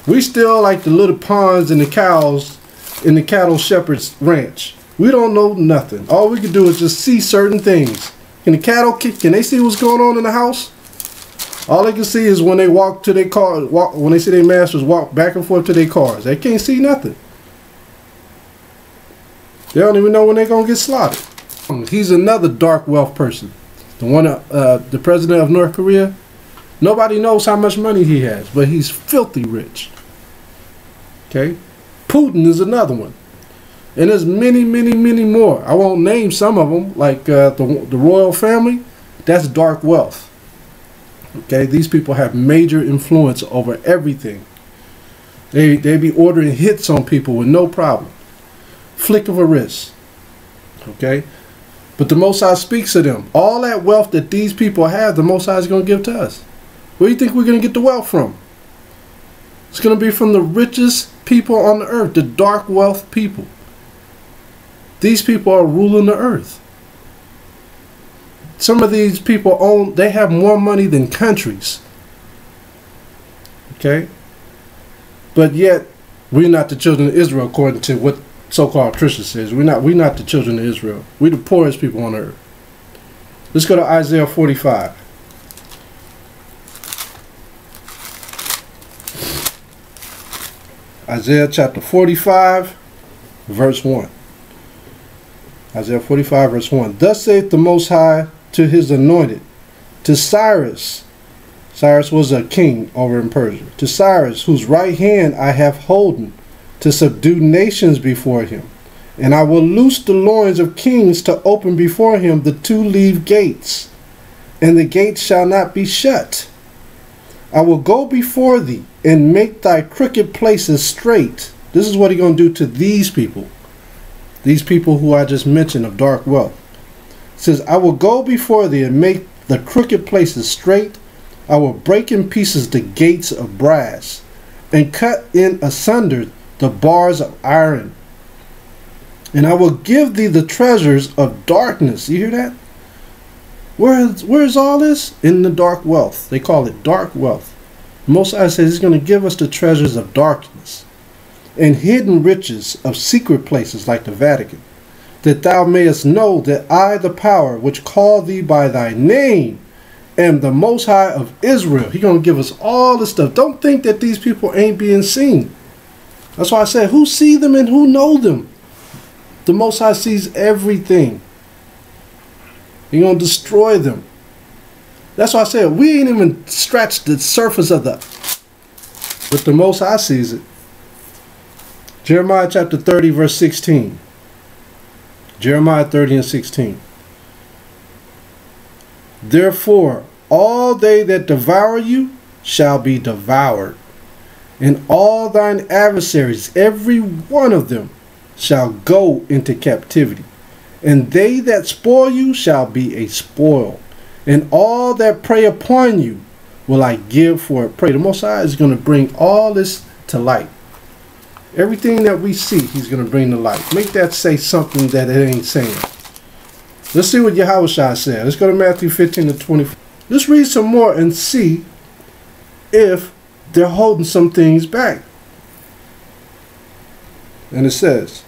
We still like the little ponds and the cows in the cattle shepherd's ranch. We don't know nothing. All we can do is just see certain things. Can the cattle, can they see what's going on in the house? All they can see is when they walk to their car, when they see their masters walk back and forth to their cars. They can't see nothing. They don't even know when they're going to get slaughtered. He's another dark wealth person. The one, the president of North Korea. Nobody knows how much money he has, but he's filthy rich. Okay? Putin is another one. And there's many, many, many more. I won't name some of them, like the royal family. That's dark wealth. Okay, these people have major influence over everything. They be ordering hits on people with no problem. Flick of a wrist. Okay? But the Most High speaks to them. All that wealth that these people have, the Most High is going to give to us. Where do you think we're going to get the wealth from? It's going to be from the richest people on the earth, the dark wealth people. These people are ruling the earth. Some of these people they have more money than countries. Okay? But yet, we're not the children of Israel according to what so-called Christians says. We're not the children of Israel. We're the poorest people on earth. Let's go to Isaiah 45. Isaiah chapter 45, verse 1. Isaiah 45, verse 1. Thus saith the Most High to his anointed, to Cyrus. Cyrus was a king over in Persia. To Cyrus, whose right hand I have holden, to subdue nations before him. And I will loose the loins of kings to open before him the two-leaved gates, and the gates shall not be shut. I will go before thee and make thy crooked places straight. This is what he's going to do to these people. These people who I just mentioned of dark wealth. It says, I will go before thee and make the crooked places straight. I will break in pieces the gates of brass, and cut in asunder the bars of iron. And I will give thee the treasures of darkness. You hear that? Where's all this? In the dark wealth. They call it dark wealth. Most High says he's going to give us the treasures of darkness, and hidden riches of secret places like the Vatican, that thou mayest know that I, the power which call thee by thy name, am the Most High of Israel. He's going to give us all this stuff. Don't think that these people ain't being seen. That's why I said, who see them and who know them? The Most High sees everything. He's going to destroy them. That's why I said, we ain't even scratched the surface of but the Most High sees it. Jeremiah chapter 30, verse 16. Jeremiah 30 and 16. Therefore, all they that devour you shall be devoured, and all thine adversaries, every one of them, shall go into captivity. And they that spoil you shall be a spoil, and all that prey upon you will I give for a prey. The Most High is going to bring all this to light. Everything that we see, he's going to bring to light. Make that say something that it ain't saying. Let's see what Yahushua said. Let's go to Matthew 15 to 24. Let's read some more and see if they're holding some things back. And it says,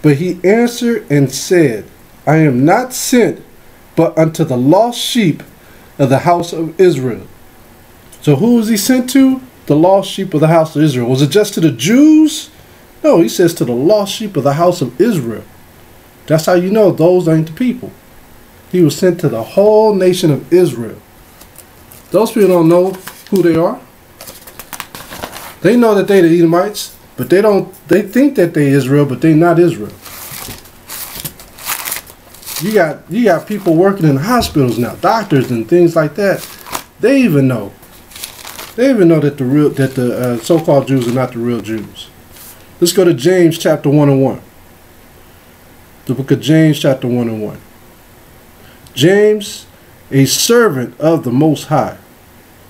but he answered and said, I am not sent but unto the lost sheep of the house of Israel. So who was he sent to? The lost sheep of the house of Israel. Was it just to the Jews? No, he says to the lost sheep of the house of Israel. That's how you know those ain't the people. He was sent to the whole nation of Israel. Those people don't know who they are. They know that they're the Edomites, but they think that they Israel, but they're not Israel. You got people working in hospitals now, doctors and things like that. They even know. They even know that the so-called Jews are not the real Jews. Let's go to James chapter 1 and 1. The book of James chapter 1 and 1. James, a servant of the Most High,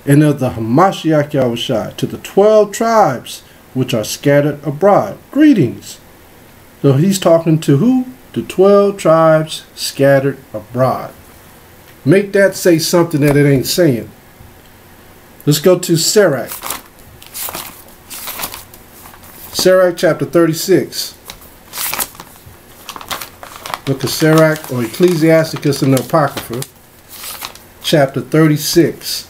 and of the Hamashiach Yahushua, to the 12 tribes which are scattered abroad. Greetings. So he's talking to who? The 12 tribes scattered abroad. Make that say something that it ain't saying. Let's go to Sirach. Sirach chapter 36. Look at Sirach or Ecclesiasticus in the Apocrypha. Chapter 36.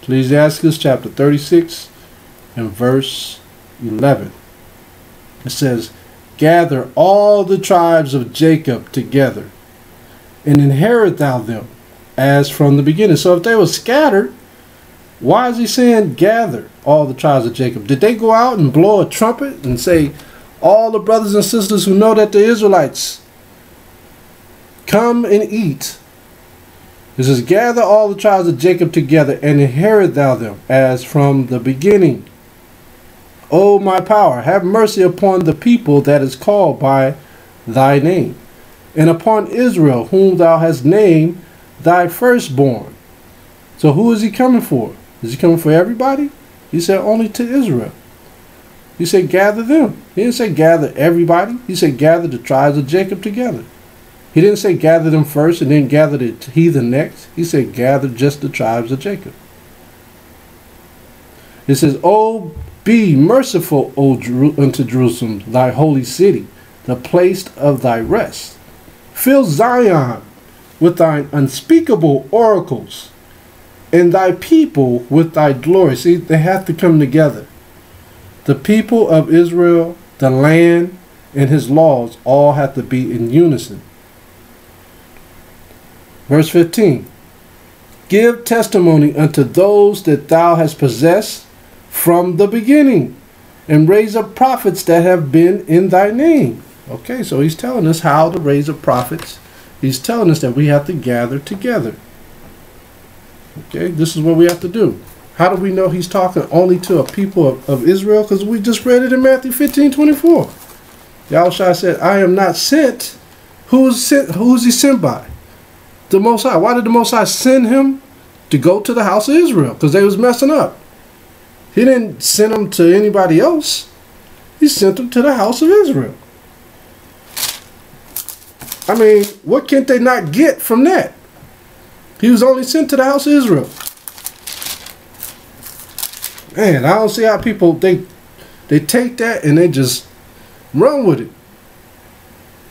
Ecclesiasticus chapter 36 and verse 11. It says, gather all the tribes of Jacob together, and inherit thou them as from the beginning. So if they were scattered, Why is he saying gather all the tribes of Jacob? Did they go out and blow a trumpet and say, all the brothers and sisters who know that the Israelites, come and eat? It says, gather all the tribes of Jacob together and inherit thou them as from the beginning. O my power, have mercy upon the people that is called by thy name, and upon Israel, whom thou hast named thy firstborn. So who is he coming for? Is he coming for everybody? He said only to Israel. He said gather them. He didn't say gather everybody. He said gather the tribes of Jacob together. He didn't say gather them first and then gather the heathen next. He said gather just the tribes of Jacob. It says, oh, be merciful, unto Jerusalem, thy holy city, the place of thy rest. Fill Zion with thine unspeakable oracles, and thy people with thy glory. See, they have to come together. The people of Israel, the land, and his laws all have to be in unison. Verse 15. Give testimony unto those that thou hast possessed from the beginning, and raise up prophets that have been in thy name. Okay, so he's telling us how to raise up prophets. He's telling us that we have to gather together. Okay, this is what we have to do. How do we know he's talking only to a people of Israel? Because we just read it in Matthew 15:24. Yahushua said, I am not sent. Who's he sent by? The Most High. Why did the Most High send him? To go to the house of Israel, because they was messing up. He didn't send them to anybody else. He sent them to the house of Israel. I mean, what can they not get from that? He was only sent to the house of Israel. Man, I don't see how people, they take that and they just run with it.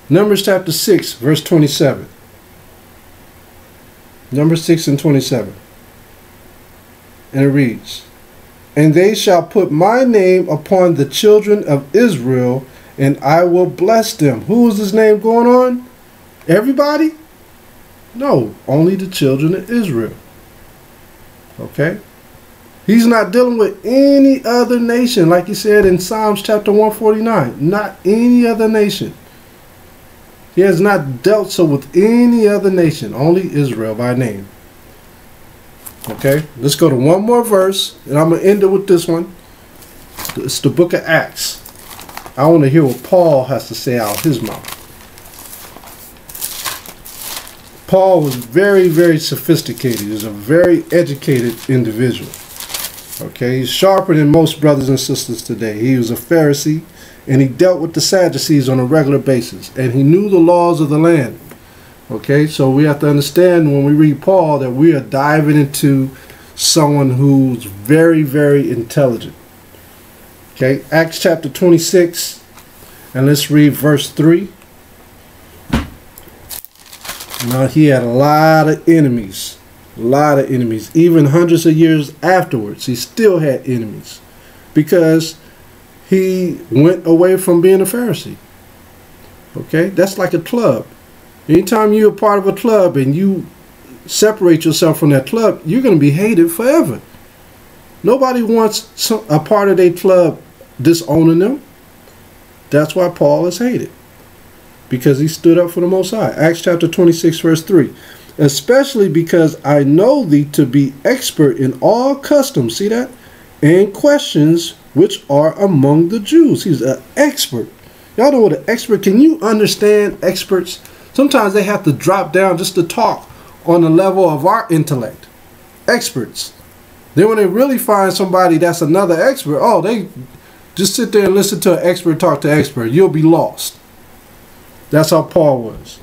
Numbers chapter 6, verse 27. Numbers 6 and 27. And it reads, and they shall put my name upon the children of Israel, and I will bless them. Who is his name going on? Everybody? No, only the children of Israel. Okay? He's not dealing with any other nation, like he said in Psalms chapter 149. Not any other nation. He has not dealt so with any other nation, only Israel by name. Okay, let's go to one more verse, and I'm going to end it with this one. It's the book of Acts. I want to hear what Paul has to say out of his mouth. Paul was very, very sophisticated. He was a very educated individual. Okay, he's sharper than most brothers and sisters today. He was a Pharisee, and he dealt with the Sadducees on a regular basis, and he knew the laws of the land. Okay, so we have to understand when we read Paul that we are diving into someone who's very, very intelligent. Okay, Acts chapter 26, and let's read verse 3. Now, he had a lot of enemies. A lot of enemies. Even hundreds of years afterwards, he still had enemies. Because he went away from being a Pharisee. Okay, that's like a club. Anytime you're a part of a club and you separate yourself from that club, you're going to be hated forever. Nobody wants a part of their club disowning them. That's why Paul is hated. Because he stood up for the Most High. Acts chapter 26 verse 3. Especially because I know thee to be expert in all customs, see that? And questions which are among the Jews. He's an expert. Y'all know what an expert, can you understand experts? Sometimes they have to drop down just to talk on the level of our intellect. Experts. Then when they really find somebody that's another expert, oh, they just sit there and listen to an expert talk to an expert. You'll be lost. That's how Paul was.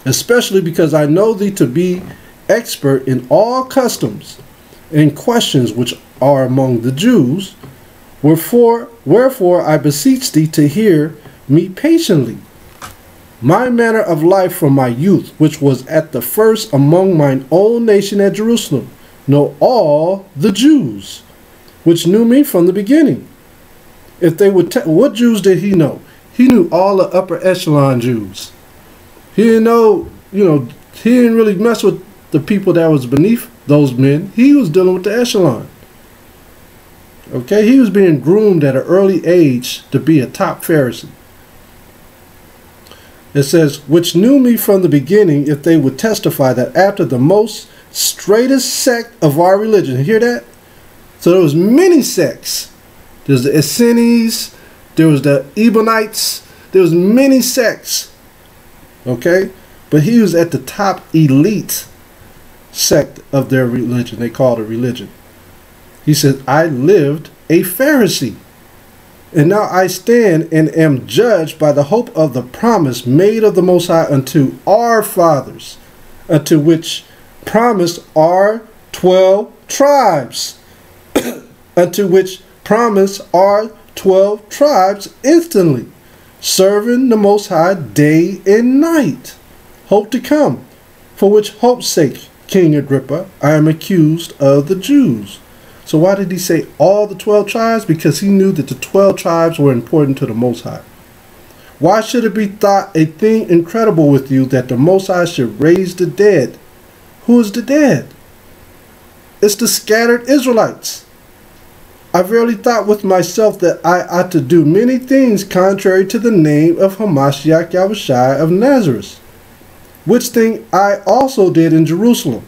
Especially because I know thee to be expert in all customs and questions which are among the Jews. Wherefore I beseech thee to hear me patiently. My manner of life from my youth, which was at the first among mine own nation at Jerusalem, know all the Jews, which knew me from the beginning. If they would what Jews did he know? He knew all the upper echelon Jews. He didn't know, he didn't really mess with the people that was beneath those men. He was dealing with the echelon. Okay, he was being groomed at an early age to be a top Pharisee. It says, which knew me from the beginning, if they would testify that after the most straightest sect of our religion. Hear that? So there was many sects. There's the Essenes, there was the Edomites, there was many sects. Okay? But he was at the top elite sect of their religion. They called it religion. He said, I lived a Pharisee. And now I stand and am judged by the hope of the promise made of the Most High unto our fathers, unto which promise are 12 tribes, unto which promise are 12 tribes instantly, serving the Most High day and night. Hope to come, for which hope's sake, King Agrippa, I am accused of the Jews. So why did he say all the 12 tribes? Because he knew that the 12 tribes were important to the Most High. Why should it be thought a thing incredible with you that the Most High should raise the dead? Who is the dead? It's the scattered Israelites. I verily thought with myself that I ought to do many things contrary to the name of Hamashiach Yahushua of Nazareth, which thing I also did in Jerusalem.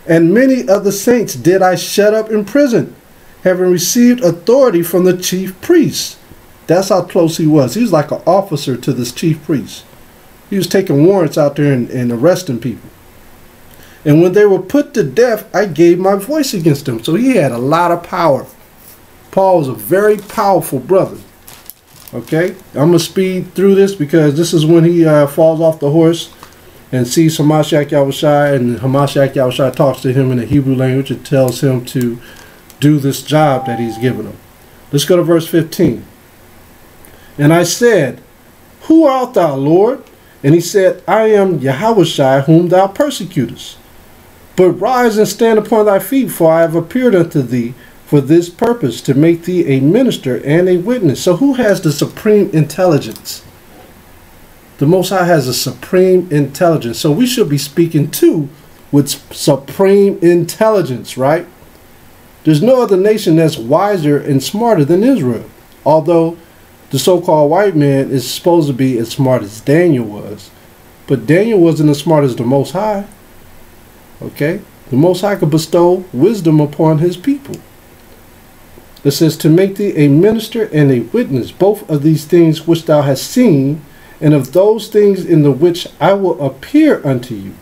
And many of the saints did I shut up in prison, having received authority from the chief priests. That's how close he was. He was like an officer to this chief priest. He was taking warrants out there and arresting people. And when they were put to death, I gave my voice against them. So he had a lot of power. Paul was a very powerful brother. Okay, I'm going to speed through this because this is when he falls off the horse and sees Hamashiach Yahushua, and Hamashiach Yahushua talks to him in the Hebrew language and tells him to do this job that he's given him. Let's go to verse 15. And I said, who art thou, Lord? And he said, I am Yahushua, whom thou persecutest. But rise and stand upon thy feet, for I have appeared unto thee for this purpose, to make thee a minister and a witness. So who has the supreme intelligence? The Most High has a supreme intelligence. So we should be speaking too with supreme intelligence, right? There's no other nation that's wiser and smarter than Israel. Although the so-called white man is supposed to be as smart as Daniel was. But Daniel wasn't as smart as the Most High. Okay? The Most High could bestow wisdom upon his people. It says, to make thee a minister and a witness, both of these things which thou hast seen, and of those things in the which I will appear unto you,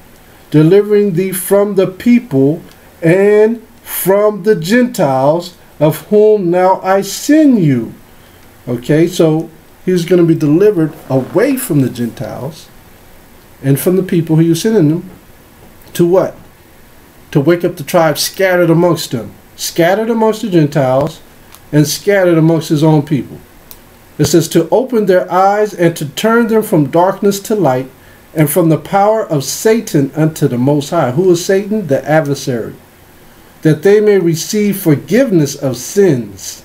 delivering thee from the people and from the Gentiles, of whom now I send you. Okay, so he's going to be delivered away from the Gentiles and from the people he was sending them to what? To wake up the tribes scattered amongst them, scattered amongst the Gentiles and scattered amongst his own people. It says to open their eyes and to turn them from darkness to light and from the power of Satan unto the Most High. Who is Satan? The adversary. That they may receive forgiveness of sins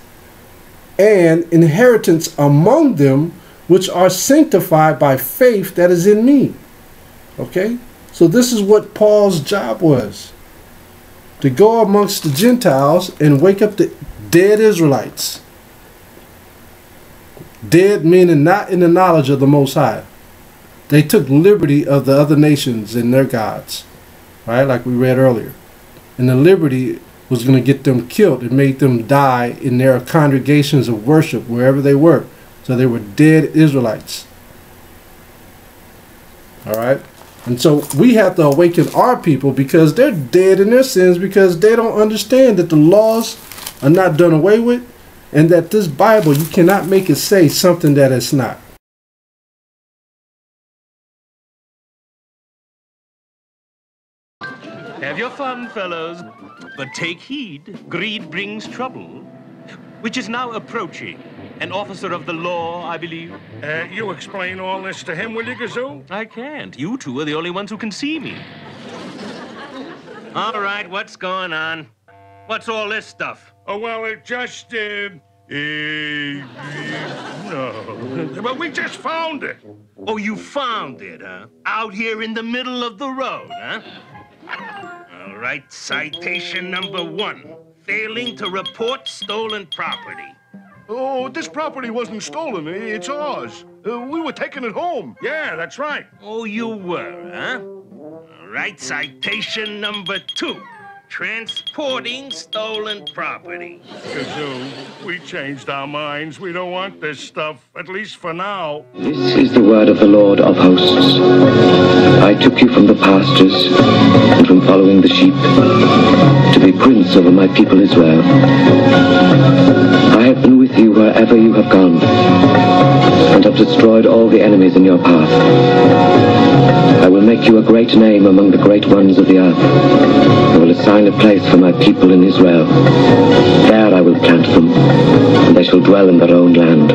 and inheritance among them which are sanctified by faith that is in me. Okay? So this is what Paul's job was. To go amongst the Gentiles and wake up the dead Israelites. Dead meaning not in the knowledge of the Most High. They took liberty of the other nations and their gods. Right? Like we read earlier. And the liberty was going to get them killed. It made them die in their congregations of worship wherever they were. So they were dead Israelites. Alright? And so we have to awaken our people because they're dead in their sins because they don't understand that the laws are not done away with. And that this Bible, you cannot make it say something that it's not. Have your fun, fellows, but take heed. Greed brings trouble, which is now approaching. An officer of the law, I believe. You explain all this to him, will you, Gazoo? I can't. You two are the only ones who can see me. All right, what's going on? What's all this stuff? Oh, well, it just, no. But we just found it. Oh, you found it, huh? Out here in the middle of the road, huh? All right, citation number 1. Failing to report stolen property. Oh, this property wasn't stolen. It's ours. We were taking it home. Yeah, that's right. Oh, you were, huh? All right, citation number 2. Transporting stolen property. Gazoo, we changed our minds. We don't want this stuff, at least for now. This is the word of the Lord of hosts. I took you from the pastures and from following the sheep to be prince over my people Israel. I have been with you wherever you have gone and have destroyed all the enemies in your path. I will make you a great name among the great ones of the earth. I will assign a place for my people in Israel. There I will plant them, and they shall dwell in their own land.